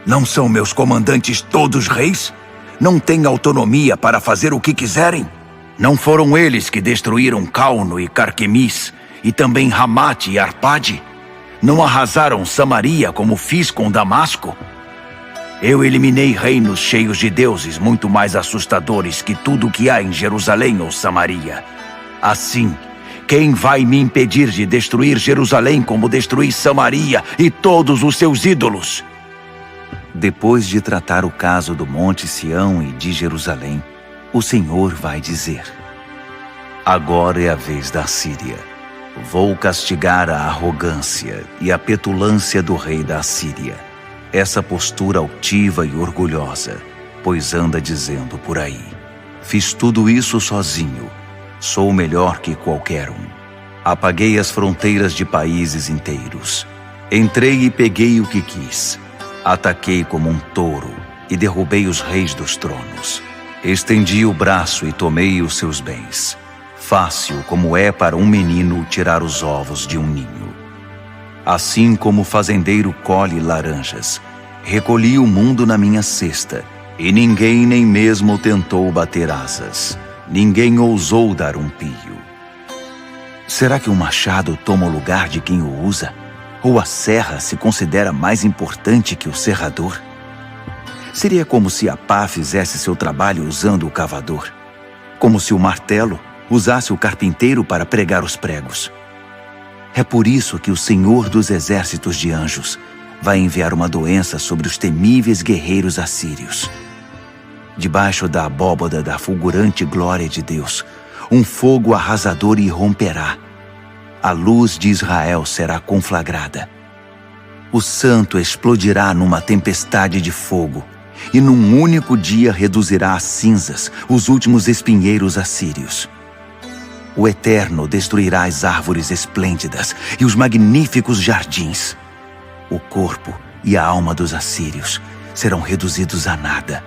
não são meus comandantes todos reis? Não têm autonomia para fazer o que quiserem? Não foram eles que destruíram Calno e Carquemis, e também Ramate e Arpade? Não arrasaram Samaria como fiz com Damasco? Eu eliminei reinos cheios de deuses muito mais assustadores que tudo o que há em Jerusalém ou Samaria. Assim, quem vai me impedir de destruir Jerusalém como destruí Samaria e todos os seus ídolos? Depois de tratar o caso do Monte Sião e de Jerusalém, o Senhor vai dizer: agora é a vez da Assíria. Vou castigar a arrogância e a petulância do rei da Assíria, essa postura altiva e orgulhosa, pois anda dizendo por aí: fiz tudo isso sozinho, sou melhor que qualquer um. Apaguei as fronteiras de países inteiros, entrei e peguei o que quis. Ataquei como um touro e derrubei os reis dos tronos. Estendi o braço e tomei os seus bens. fácil como é para um menino tirar os ovos de um ninho. Assim como o fazendeiro colhe laranjas, recolhi o mundo na minha cesta, e ninguém nem mesmo tentou bater asas. Ninguém ousou dar um pio. Será que o machado toma o lugar de quem o usa? Ou a serra se considera mais importante que o serrador? Seria como se a pá fizesse seu trabalho usando o cavador. Como se o martelo usasse o carpinteiro para pregar os pregos. É por isso que o Senhor dos exércitos de anjos vai enviar uma doença sobre os temíveis guerreiros assírios. Debaixo da abóbada da fulgurante glória de Deus, um fogo arrasador irromperá. A luz de Israel será conflagrada. O santo explodirá numa tempestade de fogo, e num único dia reduzirá a cinzas os últimos espinheiros assírios. O Eterno destruirá as árvores esplêndidas e os magníficos jardins. O corpo e a alma dos assírios serão reduzidos a nada.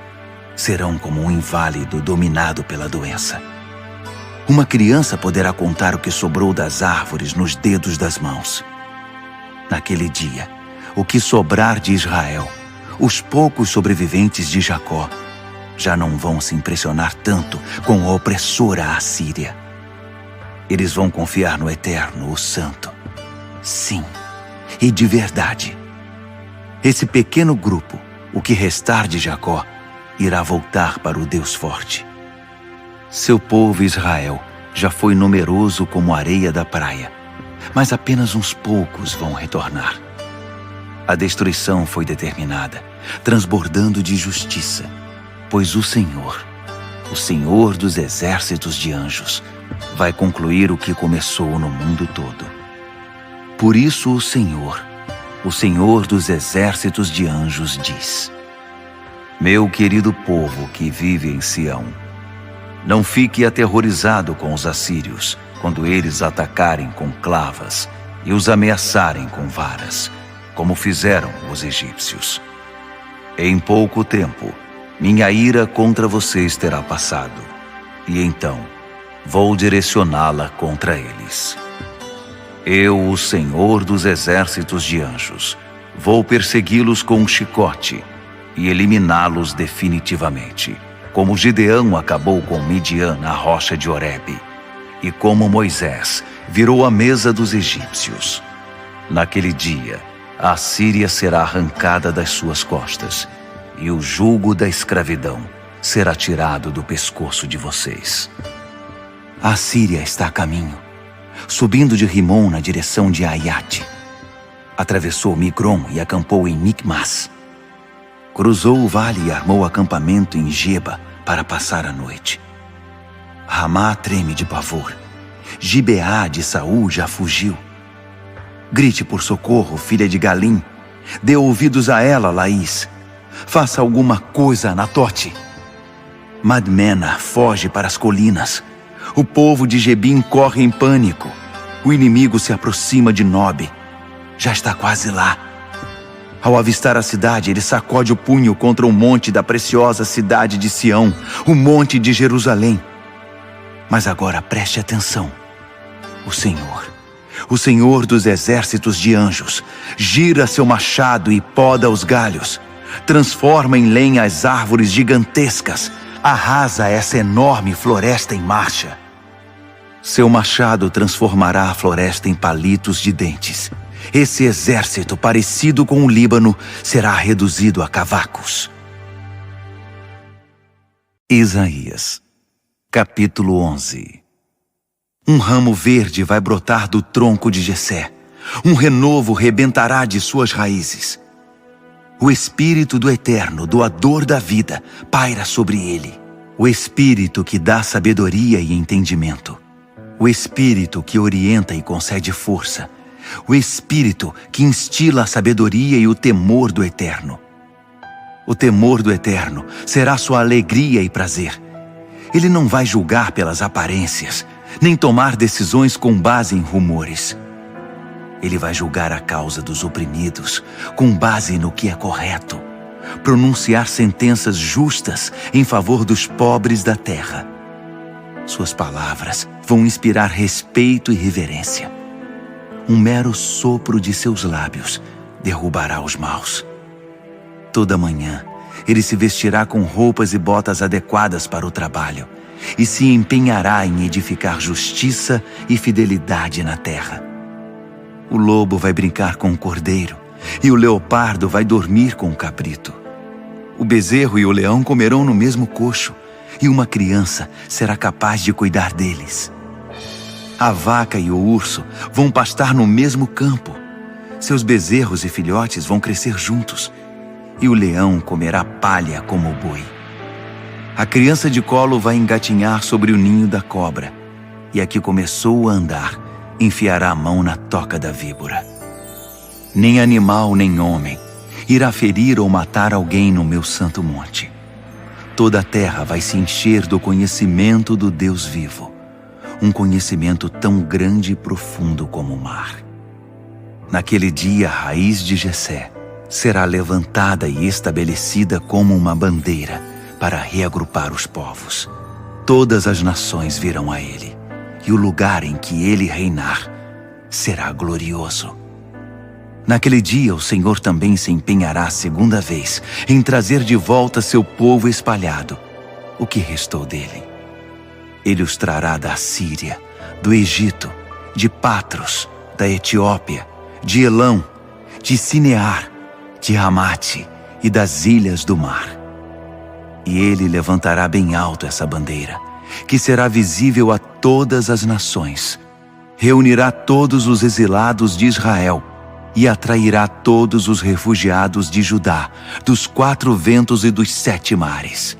Serão como um inválido dominado pela doença. Uma criança poderá contar o que sobrou das árvores nos dedos das mãos. Naquele dia, o que sobrar de Israel, os poucos sobreviventes de Jacó, já não vão se impressionar tanto com a opressora Assíria. Eles vão confiar no Eterno, o Santo. Sim, e de verdade. Esse pequeno grupo, o que restar de Jacó, irá voltar para o Deus forte. Seu povo Israel já foi numeroso como a areia da praia, mas apenas uns poucos vão retornar. A destruição foi determinada, transbordando de justiça, pois o Senhor dos exércitos de anjos, vai concluir o que começou no mundo todo. Por isso o Senhor dos exércitos de anjos diz: Meu querido povo que vive em Sião, não fique aterrorizado com os assírios quando eles atacarem com clavas e os ameaçarem com varas, como fizeram os egípcios. Em pouco tempo, minha ira contra vocês terá passado, e então vou direcioná-la contra eles. Eu, o Senhor dos exércitos de anjos, vou persegui-los com um chicote e eliminá-los definitivamente, como Gideão acabou com Midian na rocha de Horebe, e como Moisés virou a mesa dos egípcios. Naquele dia, a Síria será arrancada das suas costas, e o jugo da escravidão será tirado do pescoço de vocês. A Síria está a caminho, subindo de Rimon na direção de Aiate. Atravessou Migron e acampou em Micmas. Cruzou o vale e armou acampamento em Geba para passar a noite. Ramá treme de pavor. Gibeá de Saul já fugiu. Grite por socorro, filha de Galim. Dê ouvidos a ela, Laís. Faça alguma coisa, Anatote. Madmena foge para as colinas. O povo de Gebim corre em pânico. O inimigo se aproxima de Nobe. Já está quase lá. Ao avistar a cidade, ele sacode o punho contra o monte da preciosa cidade de Sião, o monte de Jerusalém. Mas agora preste atenção. O Senhor dos exércitos de anjos, gira seu machado e poda os galhos, transforma em lenha as árvores gigantescas, arrasa essa enorme floresta em marcha. Seu machado transformará a floresta em palitos de dentes. Esse exército, parecido com o Líbano, será reduzido a cavacos. Isaías, capítulo 11. Um ramo verde vai brotar do tronco de Jessé. Um renovo rebentará de suas raízes. O Espírito do Eterno, doador da vida, paira sobre ele. O Espírito que dá sabedoria e entendimento. O Espírito que orienta e concede força. O Espírito que instila a sabedoria e o temor do Eterno. O temor do Eterno será sua alegria e prazer. Ele não vai julgar pelas aparências, nem tomar decisões com base em rumores. Ele vai julgar a causa dos oprimidos, com base no que é correto. Pronunciar sentenças justas em favor dos pobres da terra. Suas palavras vão inspirar respeito e reverência. Um mero sopro de seus lábios derrubará os maus. Toda manhã, ele se vestirá com roupas e botas adequadas para o trabalho e se empenhará em edificar justiça e fidelidade na terra. O lobo vai brincar com o cordeiro e o leopardo vai dormir com o cabrito. O bezerro e o leão comerão no mesmo coxo e uma criança será capaz de cuidar deles. A vaca e o urso vão pastar no mesmo campo. Seus bezerros e filhotes vão crescer juntos e o leão comerá palha como o boi. A criança de colo vai engatinhar sobre o ninho da cobra e a que começou a andar enfiará a mão na toca da víbora. Nem animal nem homem irá ferir ou matar alguém no meu santo monte. Toda a terra vai se encher do conhecimento do Deus vivo, um conhecimento tão grande e profundo como o mar. Naquele dia, a raiz de Jessé será levantada e estabelecida como uma bandeira para reagrupar os povos. Todas as nações virão a ele, e o lugar em que ele reinar será glorioso. Naquele dia, o Senhor também se empenhará a segunda vez em trazer de volta seu povo espalhado, o que restou dele. Ele os trará da Síria, do Egito, de Patros, da Etiópia, de Elão, de Sinear, de Ramate e das ilhas do mar. E ele levantará bem alto essa bandeira, que será visível a todas as nações. Reunirá todos os exilados de Israel e atrairá todos os refugiados de Judá, dos 4 ventos e dos 7 mares.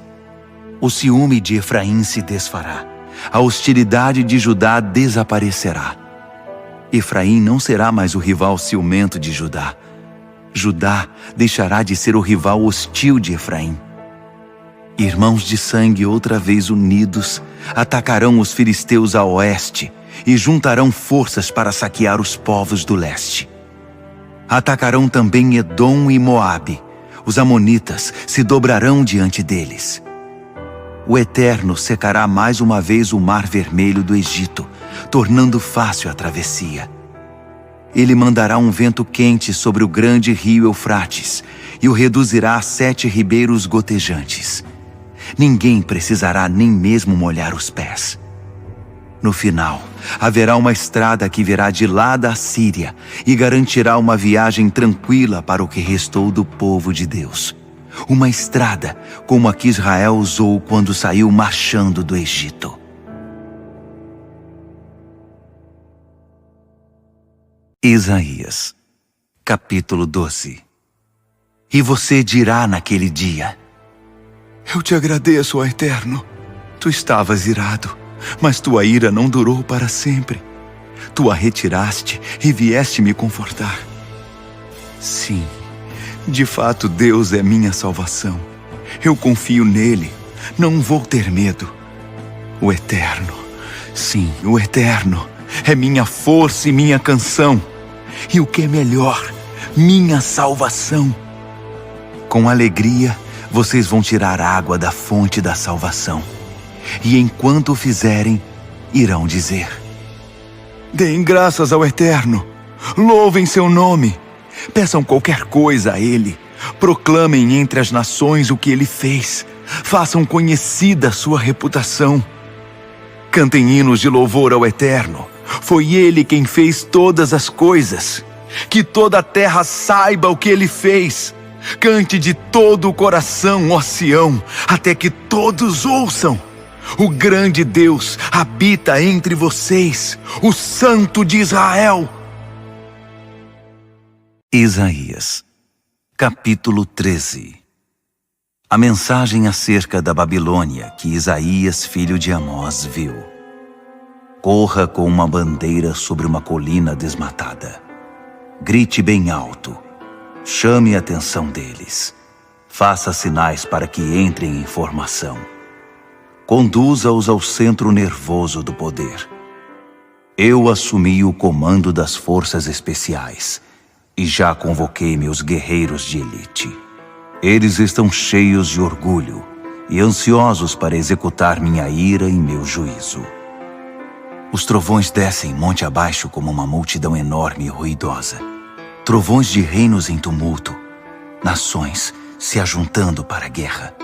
O ciúme de Efraim se desfará, a hostilidade de Judá desaparecerá. Efraim não será mais o rival ciumento de Judá. Judá deixará de ser o rival hostil de Efraim. Irmãos de sangue outra vez unidos, atacarão os filisteus a oeste e juntarão forças para saquear os povos do leste. Atacarão também Edom e Moabe. Os amonitas se dobrarão diante deles. O Eterno secará mais uma vez o mar vermelho do Egito, tornando fácil a travessia. Ele mandará um vento quente sobre o grande rio Eufrates e o reduzirá a 7 ribeiros gotejantes. Ninguém precisará nem mesmo molhar os pés. No final, haverá uma estrada que virá de lá da Síria e garantirá uma viagem tranquila para o que restou do povo de Deus. Uma estrada como a que Israel usou quando saiu marchando do Egito. Isaías, capítulo 12. E você dirá naquele dia: Eu te agradeço, ó Eterno. Tu estavas irado, mas tua ira não durou para sempre. Tu a retiraste e vieste me confortar. Sim, de fato Deus é minha salvação. Eu confio nele, não vou ter medo. O Eterno, sim, o Eterno, é minha força e minha canção. E o que é melhor, minha salvação. Com alegria, vocês vão tirar água da fonte da salvação. E enquanto o fizerem, irão dizer: Deem graças ao Eterno, louvem seu nome, peçam qualquer coisa a ele, proclamem entre as nações o que ele fez, façam conhecida a sua reputação. Cantem hinos de louvor ao Eterno, foi ele quem fez todas as coisas. Que toda a terra saiba o que ele fez. Cante de todo o coração, ó Sião, até que todos ouçam. O grande Deus habita entre vocês, o Santo de Israel. Isaías, capítulo 13. A mensagem acerca da Babilônia que Isaías, filho de Amós, viu. Corra com uma bandeira sobre uma colina desmatada. Grite bem alto. Chame a atenção deles. Faça sinais para que entrem em formação. Conduza-os ao centro nervoso do poder. Eu assumi o comando das forças especiais e já convoquei meus guerreiros de elite. Eles estão cheios de orgulho e ansiosos para executar minha ira e meu juízo. Os trovões descem monte abaixo como uma multidão enorme e ruidosa. Trovões de reinos em tumulto, nações se ajuntando para a guerra.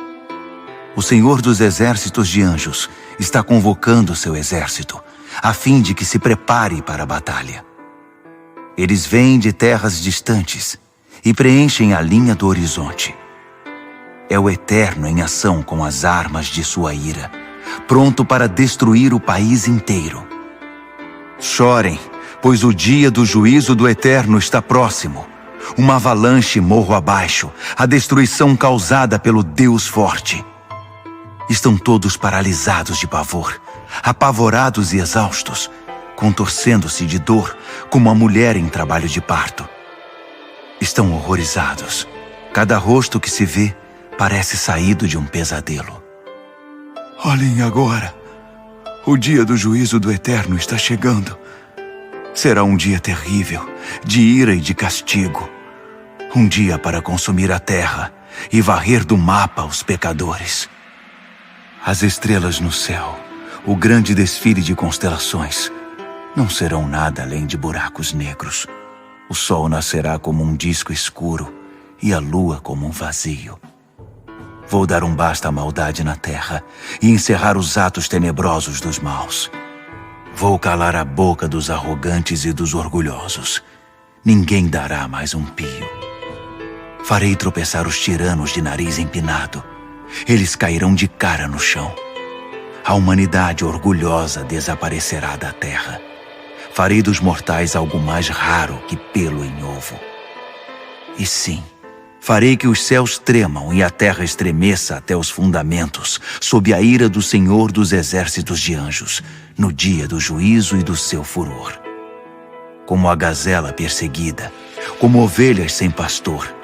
O Senhor dos exércitos de anjos está convocando seu exército, a fim de que se prepare para a batalha. Eles vêm de terras distantes e preenchem a linha do horizonte. É o Eterno em ação com as armas de sua ira, pronto para destruir o país inteiro. Chorem, pois o dia do juízo do Eterno está próximo. Uma avalanche morro abaixo, a destruição causada pelo Deus forte. Estão todos paralisados de pavor, apavorados e exaustos, contorcendo-se de dor como a mulher em trabalho de parto. Estão horrorizados. Cada rosto que se vê parece saído de um pesadelo. Olhem agora. O dia do juízo do Eterno está chegando. Será um dia terrível, de ira e de castigo. Um dia para consumir a terra e varrer do mapa os pecadores. As estrelas no céu, o grande desfile de constelações, não serão nada além de buracos negros. O sol nascerá como um disco escuro e a lua como um vazio. Vou dar um basta à maldade na terra e encerrar os atos tenebrosos dos maus. Vou calar a boca dos arrogantes e dos orgulhosos. Ninguém dará mais um pio. Farei tropeçar os tiranos de nariz empinado. Eles cairão de cara no chão. A humanidade orgulhosa desaparecerá da terra. Farei dos mortais algo mais raro que pelo em ovo. E sim, farei que os céus tremam e a terra estremeça até os fundamentos, sob a ira do Senhor dos exércitos de anjos, no dia do juízo e do seu furor. Como a gazela perseguida, como ovelhas sem pastor,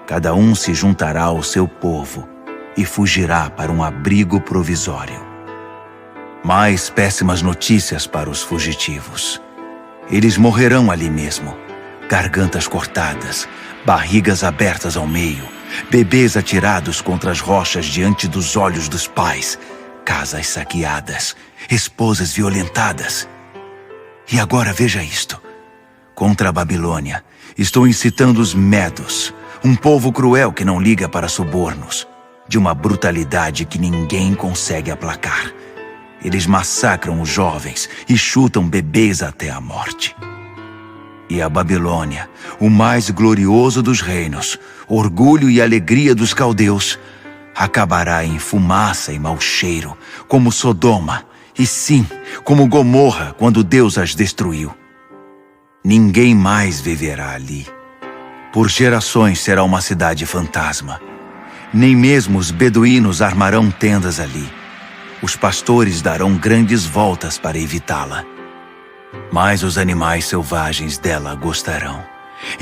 cada um se juntará ao seu povo e fugirá para um abrigo provisório. Mais péssimas notícias para os fugitivos. Eles morrerão ali mesmo, gargantas cortadas, barrigas abertas ao meio, bebês atirados contra as rochas diante dos olhos dos pais, casas saqueadas, esposas violentadas. E agora veja isto. Contra a Babilônia, estou incitando os medos, um povo cruel que não liga para subornos, de uma brutalidade que ninguém consegue aplacar. Eles massacram os jovens e chutam bebês até a morte. E a Babilônia, o mais glorioso dos reinos, orgulho e alegria dos caldeus, acabará em fumaça e mau cheiro, como Sodoma, e sim, como Gomorra, quando Deus as destruiu. Ninguém mais viverá ali. Por gerações será uma cidade fantasma. Nem mesmo os beduínos armarão tendas ali. Os pastores darão grandes voltas para evitá-la. Mas os animais selvagens dela gostarão,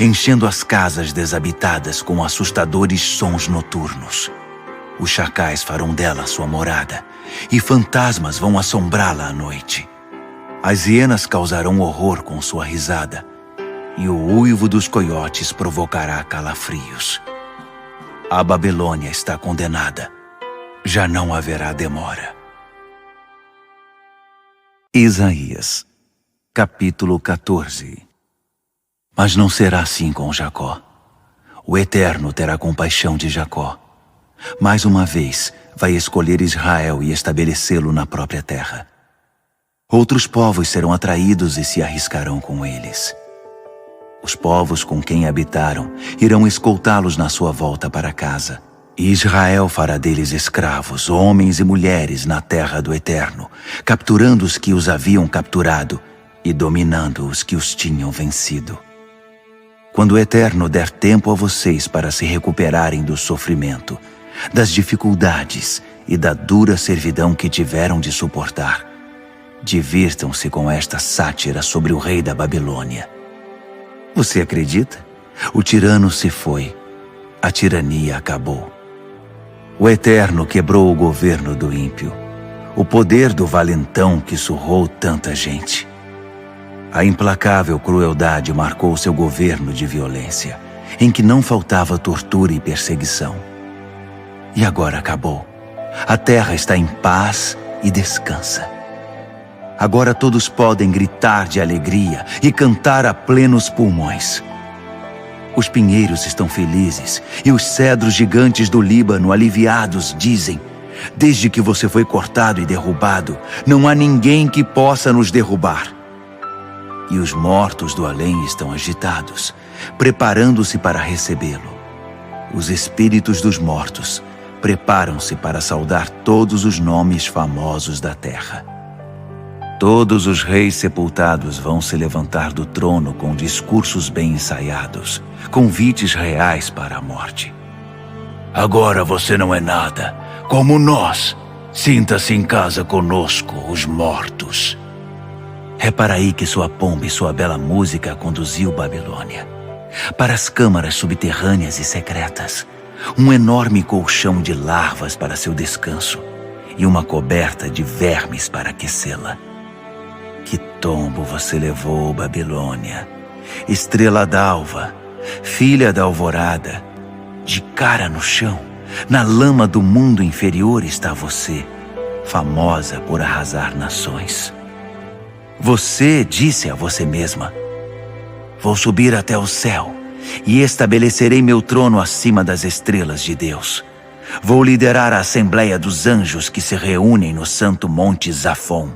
enchendo as casas desabitadas com assustadores sons noturnos. Os chacais farão dela sua morada, e fantasmas vão assombrá-la à noite. As hienas causarão horror com sua risada, e o uivo dos coiotes provocará calafrios. A Babilônia está condenada. Já não haverá demora. Isaías, capítulo 14. Mas não será assim com Jacó. O Eterno terá compaixão de Jacó. Mais uma vez, vai escolher Israel e estabelecê-lo na própria terra. Outros povos serão atraídos e se arriscarão com eles. Os povos com quem habitaram irão escoltá-los na sua volta para casa. E Israel fará deles escravos, homens e mulheres na terra do Eterno, capturando os que os haviam capturado e dominando os que os tinham vencido. Quando o Eterno der tempo a vocês para se recuperarem do sofrimento, das dificuldades e da dura servidão que tiveram de suportar, divirtam-se com esta sátira sobre o rei da Babilônia. Você acredita? O tirano se foi, a tirania acabou. O Eterno quebrou o governo do ímpio, o poder do valentão que surrou tanta gente. A implacável crueldade marcou seu governo de violência, em que não faltava tortura e perseguição. E agora acabou. A terra está em paz e descansa. Agora todos podem gritar de alegria e cantar a plenos pulmões. Os pinheiros estão felizes e os cedros gigantes do Líbano aliviados dizem: desde que você foi cortado e derrubado, não há ninguém que possa nos derrubar. E os mortos do além estão agitados, preparando-se para recebê-lo. Os espíritos dos mortos preparam-se para saudar todos os nomes famosos da terra. Todos os reis sepultados vão se levantar do trono com discursos bem ensaiados, convites reais para a morte. Agora você não é nada, como nós. Sinta-se em casa conosco, os mortos. É para aí que sua pomba e sua bela música conduziu Babilônia. Para as câmaras subterrâneas e secretas, um enorme colchão de larvas para seu descanso e uma coberta de vermes para aquecê-la. Que tombo você levou, Babilônia, estrela d'alva, filha da alvorada. De cara no chão, na lama do mundo inferior está você, famosa por arrasar nações. Você disse a você mesma: vou subir até o céu e estabelecerei meu trono acima das estrelas de Deus. Vou liderar a assembleia dos anjos que se reúnem no santo monte Zafon.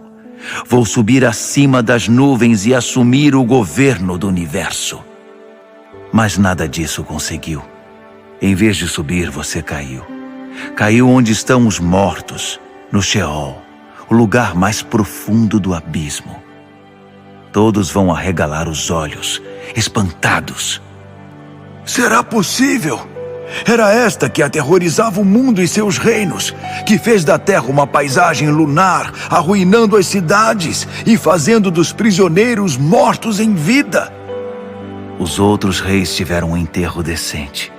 Vou subir acima das nuvens e assumir o governo do universo. Mas nada disso conseguiu. Em vez de subir, você caiu. Caiu onde estão os mortos, no Sheol, o lugar mais profundo do abismo. Todos vão arregalar os olhos, espantados. Será possível? Era esta que aterrorizava o mundo e seus reinos, que fez da terra uma paisagem lunar, arruinando as cidades e fazendo dos prisioneiros mortos em vida. Os outros reis tiveram um enterro decente.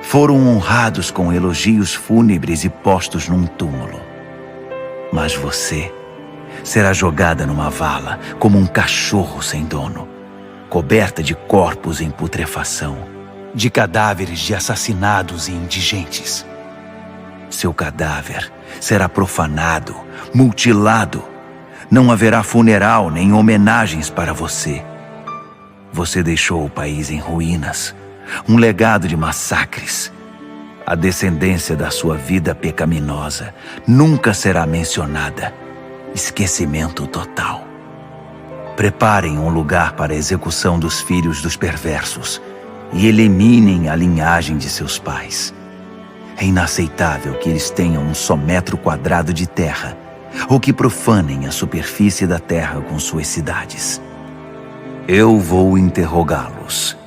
Foram honrados com elogios fúnebres e postos num túmulo. Mas você será jogada numa vala como um cachorro sem dono, coberta de corpos em putrefação, de cadáveres de assassinados e indigentes. Seu cadáver será profanado, mutilado. Não haverá funeral nem homenagens para você. Você deixou o país em ruínas, um legado de massacres. A descendência da sua vida pecaminosa nunca será mencionada. Esquecimento total. Preparem um lugar para a execução dos filhos dos perversos e eliminem a linhagem de seus pais. É inaceitável que eles tenham um só metro quadrado de terra ou que profanem a superfície da terra com suas cidades. Eu vou interrogá-los.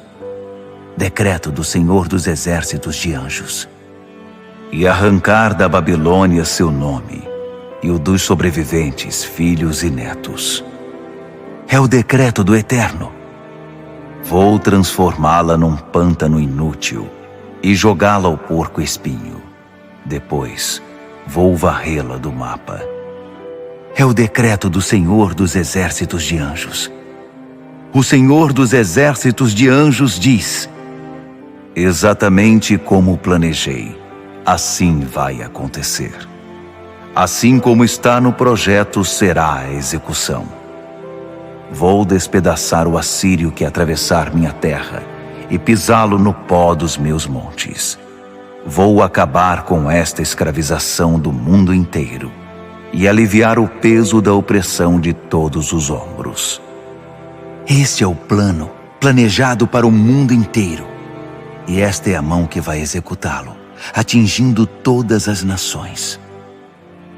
Decreto do Senhor dos Exércitos de Anjos. E arrancar da Babilônia seu nome e o dos sobreviventes, filhos e netos. É o decreto do Eterno. Vou transformá-la num pântano inútil e jogá-la ao porco-espinho. Depois, vou varrê-la do mapa. É o decreto do Senhor dos Exércitos de Anjos. O Senhor dos Exércitos de Anjos diz: exatamente como planejei, assim vai acontecer. Assim como está no projeto, será a execução. Vou despedaçar o assírio que atravessar minha terra e pisá-lo no pó dos meus montes. Vou acabar com esta escravização do mundo inteiro e aliviar o peso da opressão de todos os ombros. Este é o plano planejado para o mundo inteiro. E esta é a mão que vai executá-lo, atingindo todas as nações.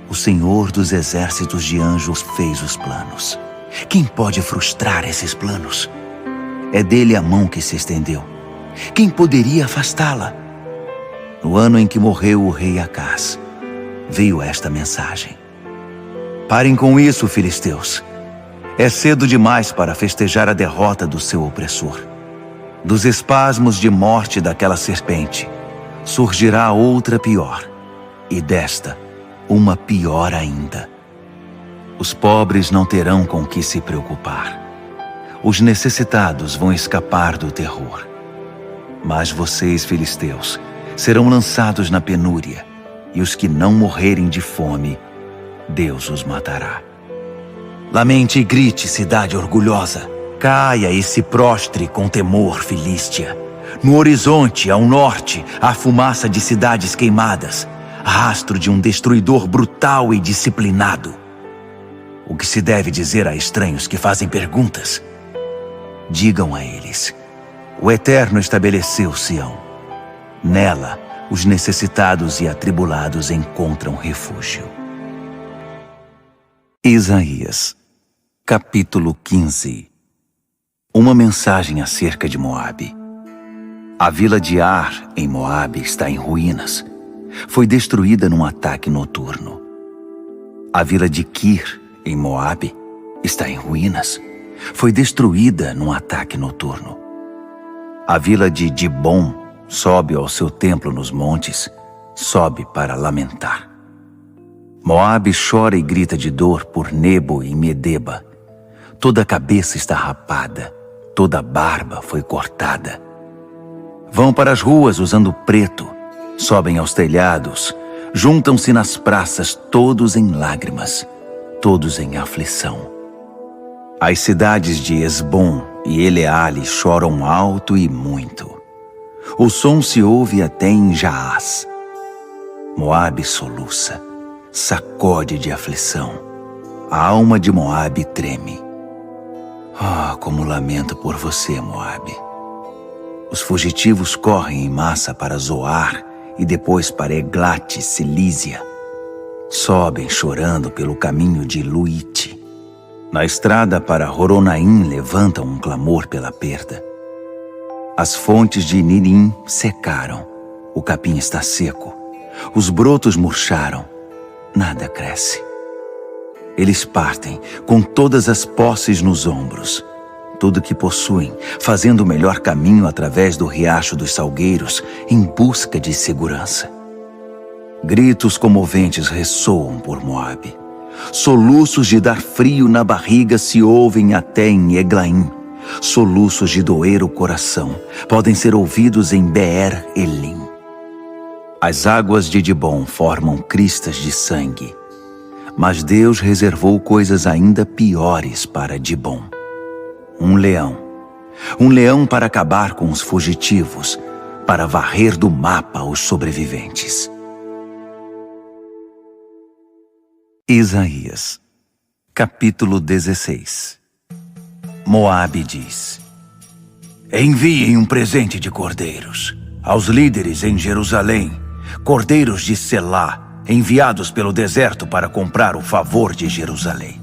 O Senhor dos Exércitos de Anjos fez os planos. Quem pode frustrar esses planos? É dele a mão que se estendeu. Quem poderia afastá-la? No ano em que morreu o rei Acaz, veio esta mensagem: parem com isso, filisteus. É cedo demais para festejar a derrota do seu opressor. Dos espasmos de morte daquela serpente, surgirá outra pior, e desta, uma pior ainda. Os pobres não terão com que se preocupar. Os necessitados vão escapar do terror. Mas vocês, filisteus, serão lançados na penúria, e os que não morrerem de fome, Deus os matará. Lamente e grite, cidade orgulhosa. Caia e se prostre com temor, Filístia. No horizonte, ao norte, há fumaça de cidades queimadas, rastro de um destruidor brutal e disciplinado. O que se deve dizer a estranhos que fazem perguntas? Digam a eles: o Eterno estabeleceu Sião. Nela, os necessitados e atribulados encontram refúgio. Isaías, capítulo 15. Uma mensagem acerca de Moabe. A vila de Ar, em Moabe, está em ruínas. Foi destruída num ataque noturno. A vila de Kir, em Moabe, está em ruínas. Foi destruída num ataque noturno. A vila de Dibom sobe ao seu templo nos montes, sobe para lamentar. Moabe chora e grita de dor por Nebo e Medeba. Toda a cabeça está rapada, toda a barba foi cortada. Vão para as ruas usando preto, sobem aos telhados, juntam-se nas praças, todos em lágrimas, todos em aflição. As cidades de Esbom e Eleale choram alto e muito. O som se ouve até em Jaaz. Moabe soluça, sacode de aflição. A alma de Moabe treme. Oh, como lamento por você, Moabe. Os fugitivos correm em massa para Zoar e depois para Eglat, Cilísia. Sobem chorando pelo caminho de Luite. Na estrada para Horonaim levantam um clamor pela perda. As fontes de Nirim secaram. O capim está seco. Os brotos murcharam. Nada cresce. Eles partem com todas as posses nos ombros. Tudo que possuem, fazendo o melhor caminho através do riacho dos salgueiros, em busca de segurança. Gritos comoventes ressoam por Moabe. Soluços de dar frio na barriga se ouvem até em Eglaim. Soluços de doer o coração podem ser ouvidos em Beer Elim. As águas de Dibom formam cristas de sangue. Mas Deus reservou coisas ainda piores para Dibom. Um leão para acabar com os fugitivos, para varrer do mapa os sobreviventes. Isaías, capítulo 16. Moabe diz: enviem um presente de cordeiros aos líderes em Jerusalém, cordeiros de Selá, enviados pelo deserto para comprar o favor de Jerusalém.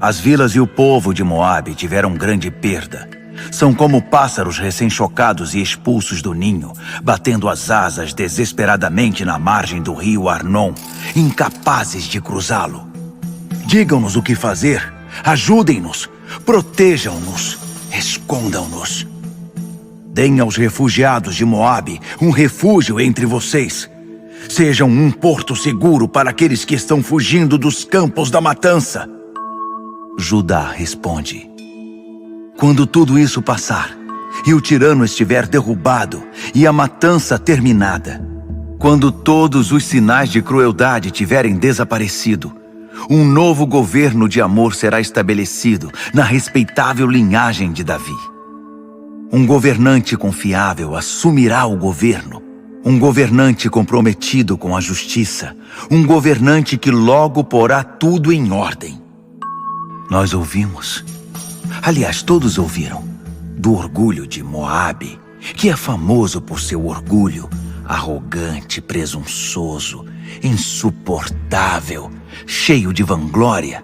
As vilas e o povo de Moabe tiveram grande perda. São como pássaros recém-chocados e expulsos do ninho, batendo as asas desesperadamente na margem do rio Arnon, incapazes de cruzá-lo. Digam-nos o que fazer, ajudem-nos, protejam-nos, escondam-nos. Deem aos refugiados de Moabe um refúgio entre vocês. Sejam um porto seguro para aqueles que estão fugindo dos campos da matança. Judá responde: quando tudo isso passar, e o tirano estiver derrubado, e a matança terminada, quando todos os sinais de crueldade tiverem desaparecido, um novo governo de amor será estabelecido na respeitável linhagem de Davi. Um governante confiável assumirá o governo, um governante comprometido com a justiça, um governante que logo porá tudo em ordem. Nós ouvimos, aliás, todos ouviram, do orgulho de Moabe, que é famoso por seu orgulho, arrogante, presunçoso, insuportável, cheio de vanglória.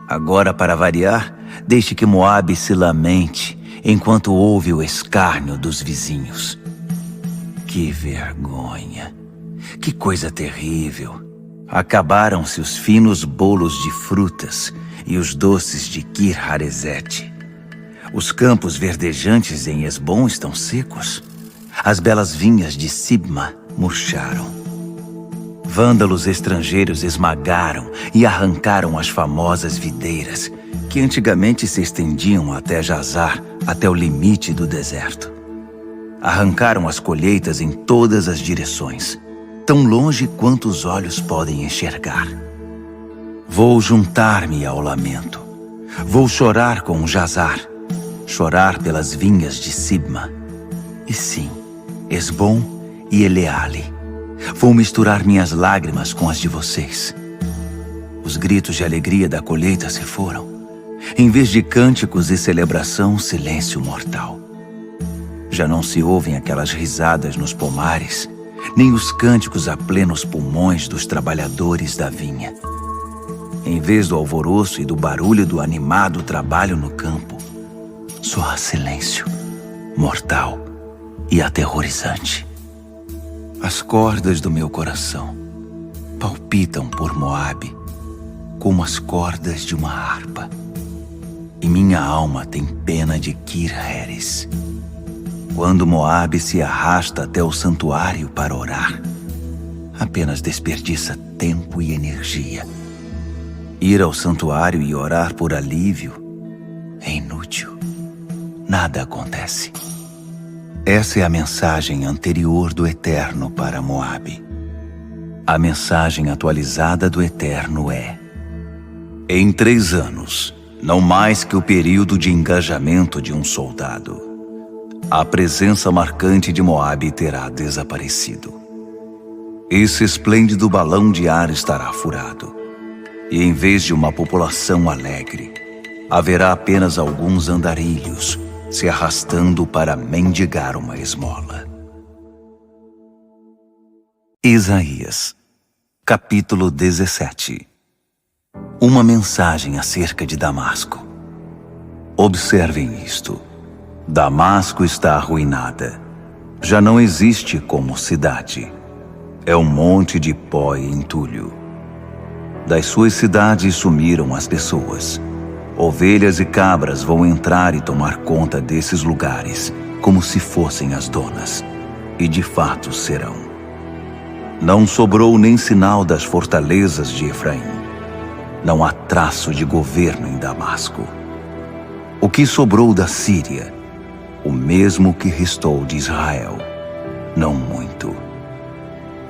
Agora, para variar, deixe que Moabe se lamente, enquanto ouve o escárnio dos vizinhos. Que vergonha! Que coisa terrível! Acabaram-se os finos bolos de frutas e os doces de Kir-Haresete. Os campos verdejantes em Esbom estão secos. As belas vinhas de Sibma murcharam. Vândalos estrangeiros esmagaram e arrancaram as famosas videiras, que antigamente se estendiam até Jazar, até o limite do deserto. Arrancaram as colheitas em todas as direções, tão longe quanto os olhos podem enxergar. Vou juntar-me ao lamento. Vou chorar com Jazar, chorar pelas vinhas de Sibma. E sim, Esbom e Eleale. Vou misturar minhas lágrimas com as de vocês. Os gritos de alegria da colheita se foram. Em vez de cânticos e celebração, silêncio mortal. Já não se ouvem aquelas risadas nos pomares, nem os cânticos a plenos pulmões dos trabalhadores da vinha. Em vez do alvoroço e do barulho do animado trabalho no campo, só há silêncio, mortal e aterrorizante. As cordas do meu coração palpitam por Moabe como as cordas de uma harpa. E minha alma tem pena de Kir-Heres. Quando Moabe se arrasta até o santuário para orar, apenas desperdiça tempo e energia. Ir ao santuário e orar por alívio é inútil. Nada acontece. Essa é a mensagem anterior do Eterno para Moabe. A mensagem atualizada do Eterno é: em 3 anos, não mais que o período de engajamento de um soldado, a presença marcante de Moabe terá desaparecido. Esse esplêndido balão de ar estará furado, e em vez de uma população alegre, haverá apenas alguns andarilhos se arrastando para mendigar uma esmola. Isaías, capítulo 17. Uma mensagem acerca de Damasco. Observem isto. Damasco está arruinada. Já não existe como cidade. É um monte de pó e entulho. Das suas cidades sumiram as pessoas. Ovelhas e cabras vão entrar e tomar conta desses lugares, como se fossem as donas. E de fato serão. Não sobrou nem sinal das fortalezas de Efraim. Não há traço de governo em Damasco. O que sobrou da Síria, o mesmo que restou de Israel, não muito.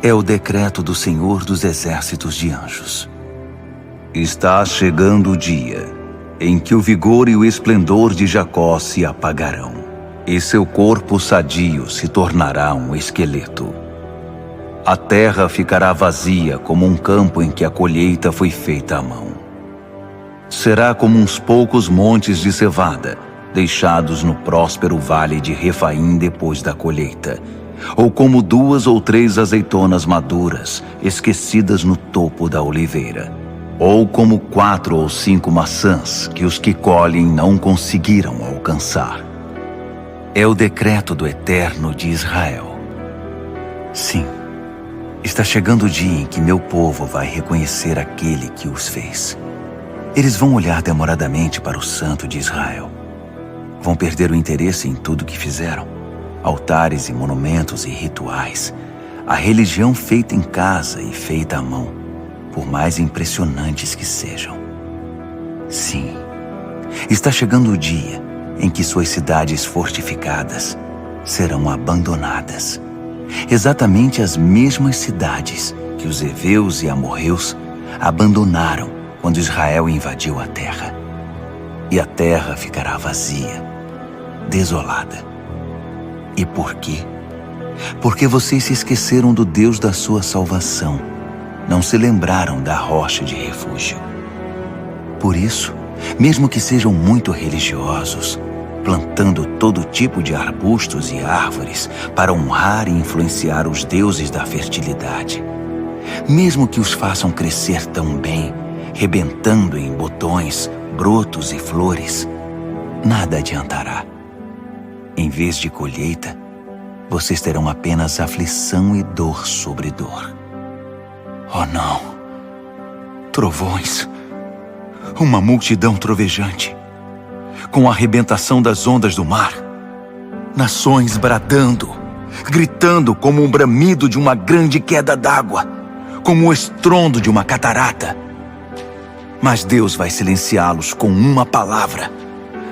É o decreto do Senhor dos Exércitos de Anjos. Está chegando o dia em que o vigor e o esplendor de Jacó se apagarão, e seu corpo sadio se tornará um esqueleto. A terra ficará vazia como um campo em que a colheita foi feita à mão. Será como uns poucos montes de cevada, deixados no próspero vale de Refaim depois da colheita, ou como 2 ou 3 azeitonas maduras, esquecidas no topo da oliveira, ou como 4 ou 5 maçãs que os que colhem não conseguiram alcançar. É o decreto do Eterno de Israel. Sim, está chegando o dia em que meu povo vai reconhecer aquele que os fez. Eles vão olhar demoradamente para o Santo de Israel. Vão perder o interesse em tudo que fizeram. Altares e monumentos e rituais. A religião feita em casa e feita à mão, por mais impressionantes que sejam. Sim, está chegando o dia em que suas cidades fortificadas serão abandonadas. Exatamente as mesmas cidades que os heveus e amorreus abandonaram quando Israel invadiu a terra. E a terra ficará vazia, desolada. E por quê? Porque vocês se esqueceram do Deus da sua salvação, não se lembraram da rocha de refúgio. Por isso, mesmo que sejam muito religiosos, plantando todo tipo de arbustos e árvores para honrar e influenciar os deuses da fertilidade, mesmo que os façam crescer tão bem, rebentando em botões, brotos e flores, nada adiantará. Em vez de colheita, vocês terão apenas aflição e dor sobre dor. Oh não! Trovões! Uma multidão trovejante, com a arrebentação das ondas do mar, nações bradando, gritando como um bramido de uma grande queda d'água, como o estrondo de uma catarata. Mas Deus vai silenciá-los com uma palavra.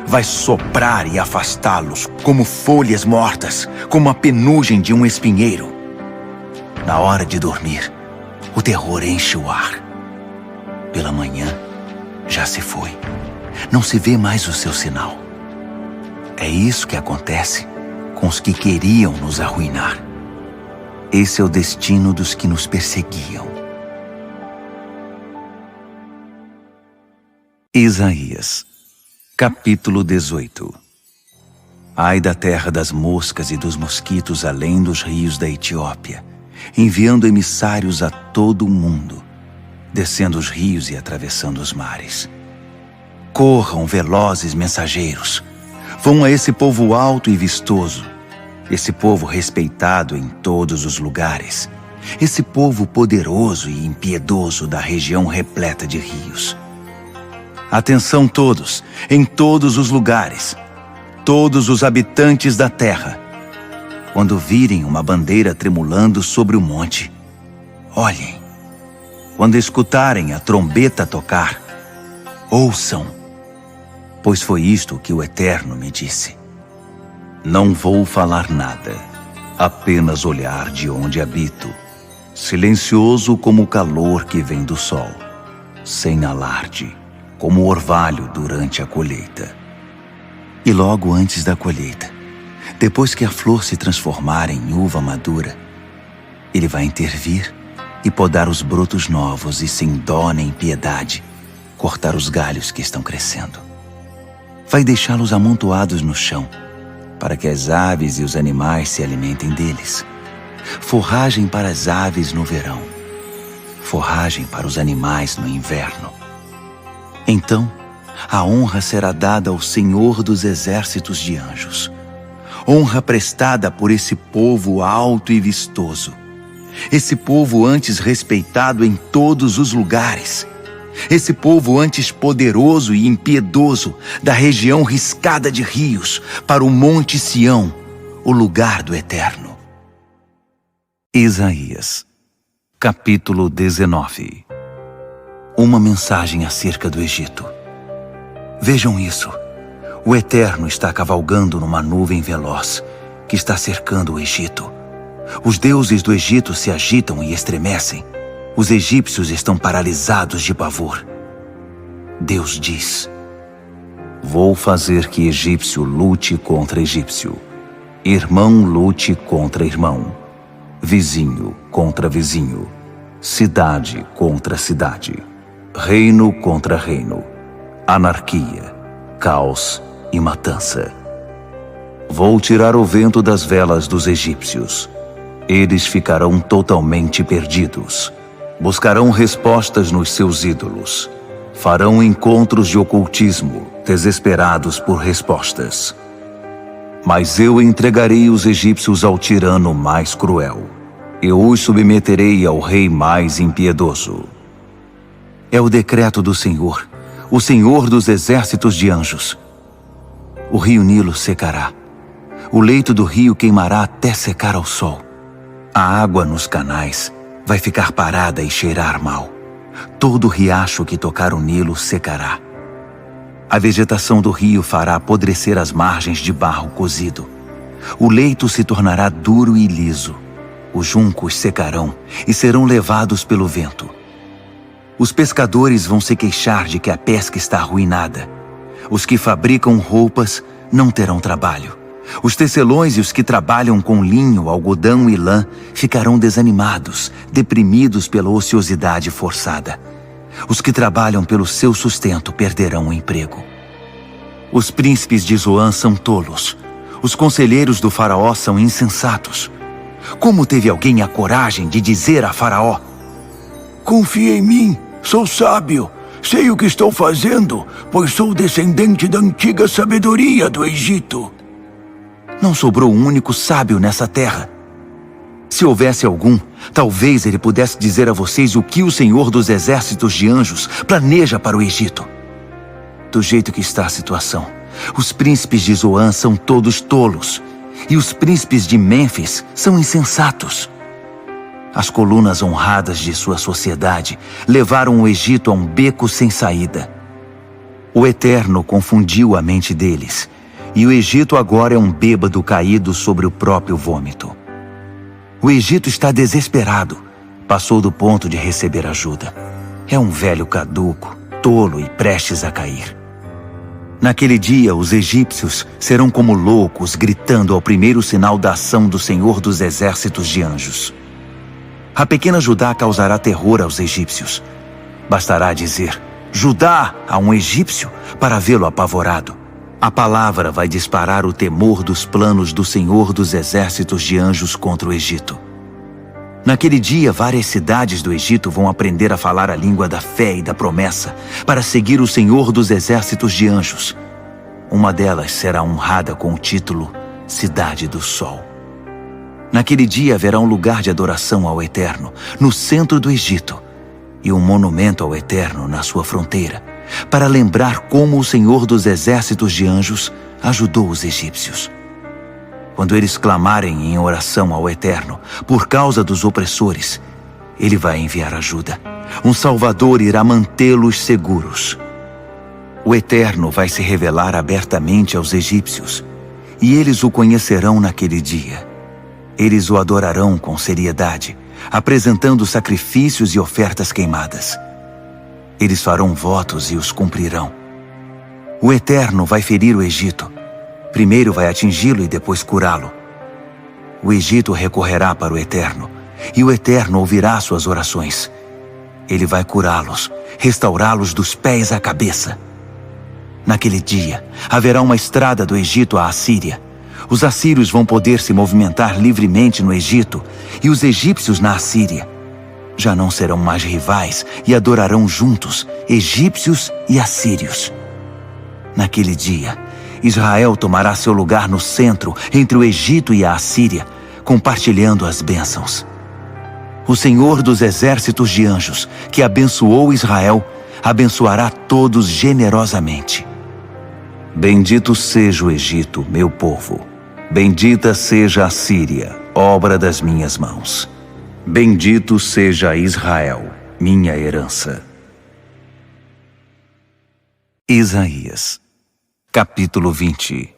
Vai soprar e afastá-los como folhas mortas, como a penugem de um espinheiro. Na hora de dormir, o terror enche o ar. pela manhã, já se foi. Não se vê mais o seu sinal. É isso que acontece com os que queriam nos arruinar. Esse é o destino dos que nos perseguiam. Isaías, capítulo 18. Ai da terra das moscas e dos mosquitos além dos rios da Etiópia, enviando emissários a todo o mundo, descendo os rios e atravessando os mares. Corram, velozes mensageiros, vão a esse povo alto e vistoso, esse povo respeitado em todos os lugares, esse povo poderoso e impiedoso da região repleta de rios. Atenção todos, em todos os lugares, todos os habitantes da terra. Quando virem uma bandeira tremulando sobre o monte, olhem. Quando escutarem a trombeta tocar, ouçam. Pois foi isto que o Eterno me disse. Não vou falar nada, apenas olhar de onde habito, silencioso como o calor que vem do sol, sem alarde, como o orvalho durante a colheita. E logo antes da colheita, depois que a flor se transformar em uva madura, ele vai intervir e podar os brotos novos e, sem dó nem piedade, cortar os galhos que estão crescendo. Vai deixá-los amontoados no chão, para que as aves e os animais se alimentem deles. Forragem para as aves no verão, forragem para os animais no inverno. Então, a honra será dada ao Senhor dos exércitos de anjos. Honra prestada por esse povo alto e vistoso. Esse povo antes respeitado em todos os lugares. Esse povo antes poderoso e impiedoso da região riscada de rios para o Monte Sião, o lugar do Eterno. Isaías, capítulo 19. Uma mensagem acerca do Egito. Vejam isso. O Eterno está cavalgando numa nuvem veloz que está cercando o Egito. Os deuses do Egito se agitam e estremecem. Os egípcios estão paralisados de pavor. Deus diz: vou fazer que egípcio lute contra egípcio, irmão lute contra irmão, vizinho contra vizinho, cidade contra cidade, reino contra reino, anarquia, caos e matança. Vou tirar o vento das velas dos egípcios. Eles ficarão totalmente perdidos. Buscarão respostas nos seus ídolos. Farão encontros de ocultismo, desesperados por respostas. Mas eu entregarei os egípcios ao tirano mais cruel. Eu os submeterei ao rei mais impiedoso. É o decreto do Senhor, o Senhor dos exércitos de anjos. O rio Nilo secará. O leito do rio queimará até secar ao sol. A água nos canais vai ficar parada e cheirar mal. Todo riacho que tocar o Nilo secará. A vegetação do rio fará apodrecer as margens de barro cozido. O leito se tornará duro e liso. Os juncos secarão e serão levados pelo vento. Os pescadores vão se queixar de que a pesca está arruinada. Os que fabricam roupas não terão trabalho. Os tecelões e os que trabalham com linho, algodão e lã ficarão desanimados, deprimidos pela ociosidade forçada. Os que trabalham pelo seu sustento perderão o emprego. Os príncipes de Zoan são tolos. Os conselheiros do faraó são insensatos. Como teve alguém a coragem de dizer a faraó: confia em mim, sou sábio, sei o que estou fazendo, pois sou descendente da antiga sabedoria do Egito. Não sobrou um único sábio nessa terra. Se houvesse algum, talvez ele pudesse dizer a vocês o que o Senhor dos exércitos de anjos planeja para o Egito. Do jeito que está a situação, os príncipes de Zoan são todos tolos, e os príncipes de Mênfis são insensatos. As colunas honradas de sua sociedade levaram o Egito a um beco sem saída. O Eterno confundiu a mente deles, e o Egito agora é um bêbado caído sobre o próprio vômito. O Egito está desesperado, passou do ponto de receber ajuda. É um velho caduco, tolo e prestes a cair. Naquele dia, os egípcios serão como loucos, gritando ao primeiro sinal da ação do Senhor dos exércitos de anjos. A pequena Judá causará terror aos egípcios. Bastará dizer Judá a um egípcio para vê-lo apavorado. A palavra vai disparar o temor dos planos do Senhor dos exércitos de anjos contra o Egito. Naquele dia, várias cidades do Egito vão aprender a falar a língua da fé e da promessa para seguir o Senhor dos exércitos de anjos. Uma delas será honrada com o título Cidade do Sol. Naquele dia haverá um lugar de adoração ao Eterno, no centro do Egito, e um monumento ao Eterno na sua fronteira, para lembrar como o Senhor dos exércitos de anjos ajudou os egípcios. Quando eles clamarem em oração ao Eterno por causa dos opressores, Ele vai enviar ajuda. Um Salvador irá mantê-los seguros. O Eterno vai se revelar abertamente aos egípcios, e eles o conhecerão naquele dia. Eles o adorarão com seriedade, apresentando sacrifícios e ofertas queimadas. Eles farão votos e os cumprirão. O Eterno vai ferir o Egito. Primeiro vai atingi-lo e depois curá-lo. O Egito recorrerá para o Eterno, e o Eterno ouvirá suas orações. Ele vai curá-los, restaurá-los dos pés à cabeça. Naquele dia, haverá uma estrada do Egito à Assíria. Os assírios vão poder se movimentar livremente no Egito, e os egípcios na Assíria. Já não serão mais rivais e adorarão juntos, egípcios e assírios. Naquele dia, Israel tomará seu lugar no centro entre o Egito e a Assíria, compartilhando as bênçãos. O Senhor dos exércitos de anjos, que abençoou Israel, abençoará todos generosamente. Bendito seja o Egito, meu povo. Bendita seja a Síria, obra das minhas mãos. Bendito seja Israel, minha herança. Isaías, capítulo 20.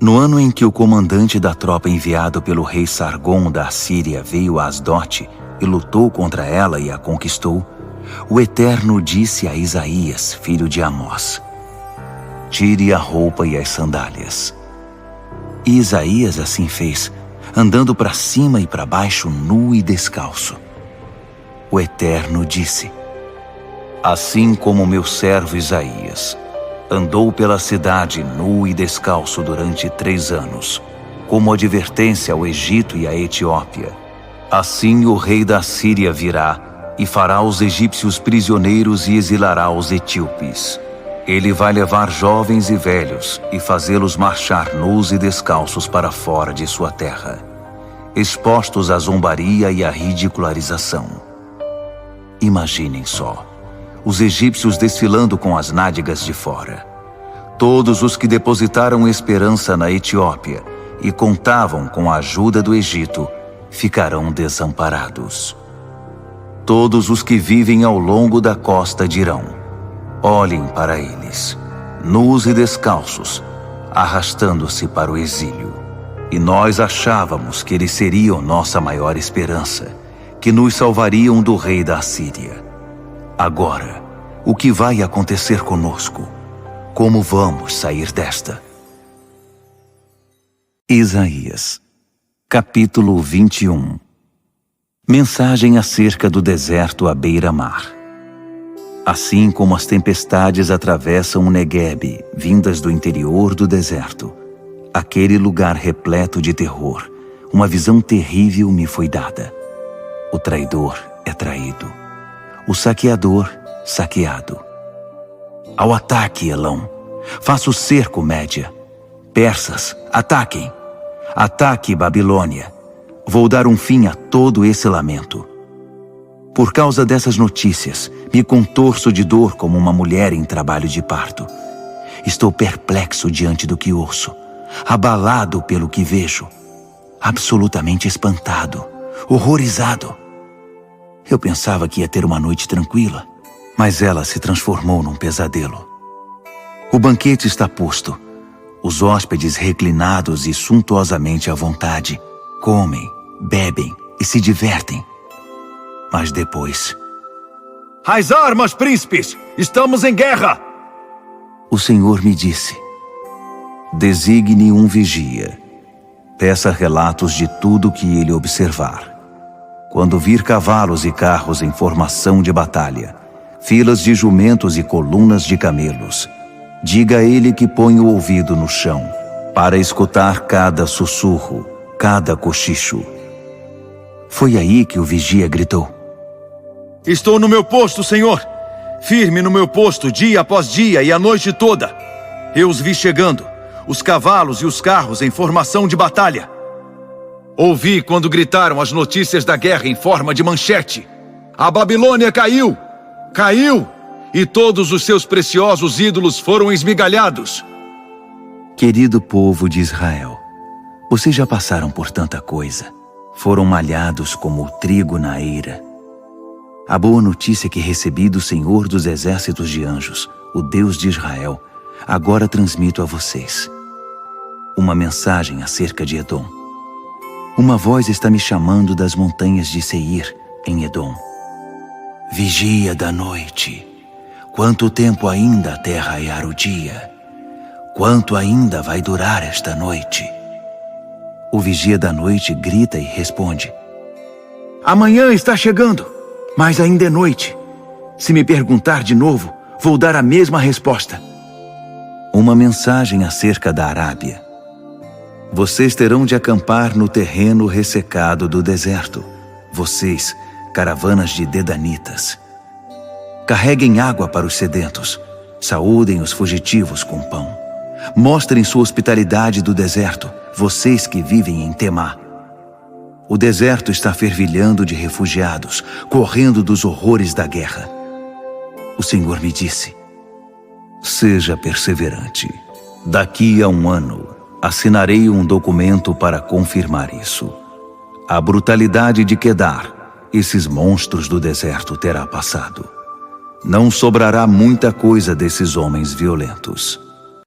No ano em que o comandante da tropa enviado pelo rei Sargon da Assíria veio a Asdote e lutou contra ela e a conquistou, o Eterno disse a Isaías, filho de Amós: tire a roupa e as sandálias. E Isaías assim fez, andando para cima e para baixo, nu e descalço. O Eterno disse: assim como meu servo Isaías andou pela cidade nu e descalço durante 3 anos, como advertência ao Egito e à Etiópia, assim o rei da Síria virá e fará os egípcios prisioneiros e exilará os etíopes. Ele vai levar jovens e velhos e fazê-los marchar nus e descalços para fora de sua terra, expostos à zombaria e à ridicularização. Imaginem só, os egípcios desfilando com as nádegas de fora. Todos os que depositaram esperança na Etiópia e contavam com a ajuda do Egito ficarão desamparados. Todos os que vivem ao longo da costa dirão: olhem para eles, nus e descalços, arrastando-se para o exílio. E nós achávamos que eles seriam nossa maior esperança, que nos salvariam do rei da Assíria. Agora, o que vai acontecer conosco? Como vamos sair desta? Isaías, capítulo 21. Mensagem acerca do deserto à beira-mar. Assim como as tempestades atravessam o Neguebe, vindas do interior do deserto, aquele lugar repleto de terror, uma visão terrível me foi dada. O traidor é traído, o saqueador, saqueado. Ao ataque, Elão! Faça o cerco, Média! Persas, ataquem! Ataque, Babilônia! Vou dar um fim a todo esse lamento. Por causa dessas notícias, me contorço de dor como uma mulher em trabalho de parto. Estou perplexo diante do que ouço, abalado pelo que vejo, absolutamente espantado, horrorizado. Eu pensava que ia ter uma noite tranquila, mas ela se transformou num pesadelo. O banquete está posto, os hóspedes reclinados e suntuosamente à vontade, comem, bebem e se divertem. Mas depois, Às armas, príncipes! Estamos em guerra! O Senhor me disse: designe um vigia. Peça relatos de tudo que ele observar. Quando vir cavalos e carros em formação de batalha, filas de jumentos e colunas de camelos, diga a ele que põe o ouvido no chão, para escutar cada sussurro, cada cochicho. Foi aí que o vigia gritou: estou no meu posto, Senhor! Firme no meu posto, dia após dia e a noite toda. Eu os vi chegando, os cavalos e os carros em formação de batalha. Ouvi quando gritaram as notícias da guerra em forma de manchete: a Babilônia caiu! Caiu! E todos os seus preciosos ídolos foram esmigalhados. Querido povo de Israel, vocês já passaram por tanta coisa. Foram malhados como o trigo na eira. A boa notícia que recebi do Senhor dos Exércitos de Anjos, o Deus de Israel, agora transmito a vocês. Uma mensagem acerca de Edom. Uma voz está me chamando das montanhas de Seir, em Edom. Vigia da noite. Quanto tempo ainda até raiar o dia? Quanto ainda vai durar esta noite? O vigia da noite grita e responde: amanhã está chegando, mas ainda é noite. Se me perguntar de novo, vou dar a mesma resposta. Uma mensagem acerca da Arábia. Vocês terão de acampar no terreno ressecado do deserto. Vocês, caravanas de dedanitas. Carreguem água para os sedentos. Saúdem os fugitivos com pão. Mostrem sua hospitalidade do deserto, vocês que vivem em Temá. O deserto está fervilhando de refugiados, correndo dos horrores da guerra. O Senhor me disse: seja perseverante. Daqui a 1 ano, assinarei um documento para confirmar isso. A brutalidade de Quedar, esses monstros do deserto, terá passado. Não sobrará muita coisa desses homens violentos.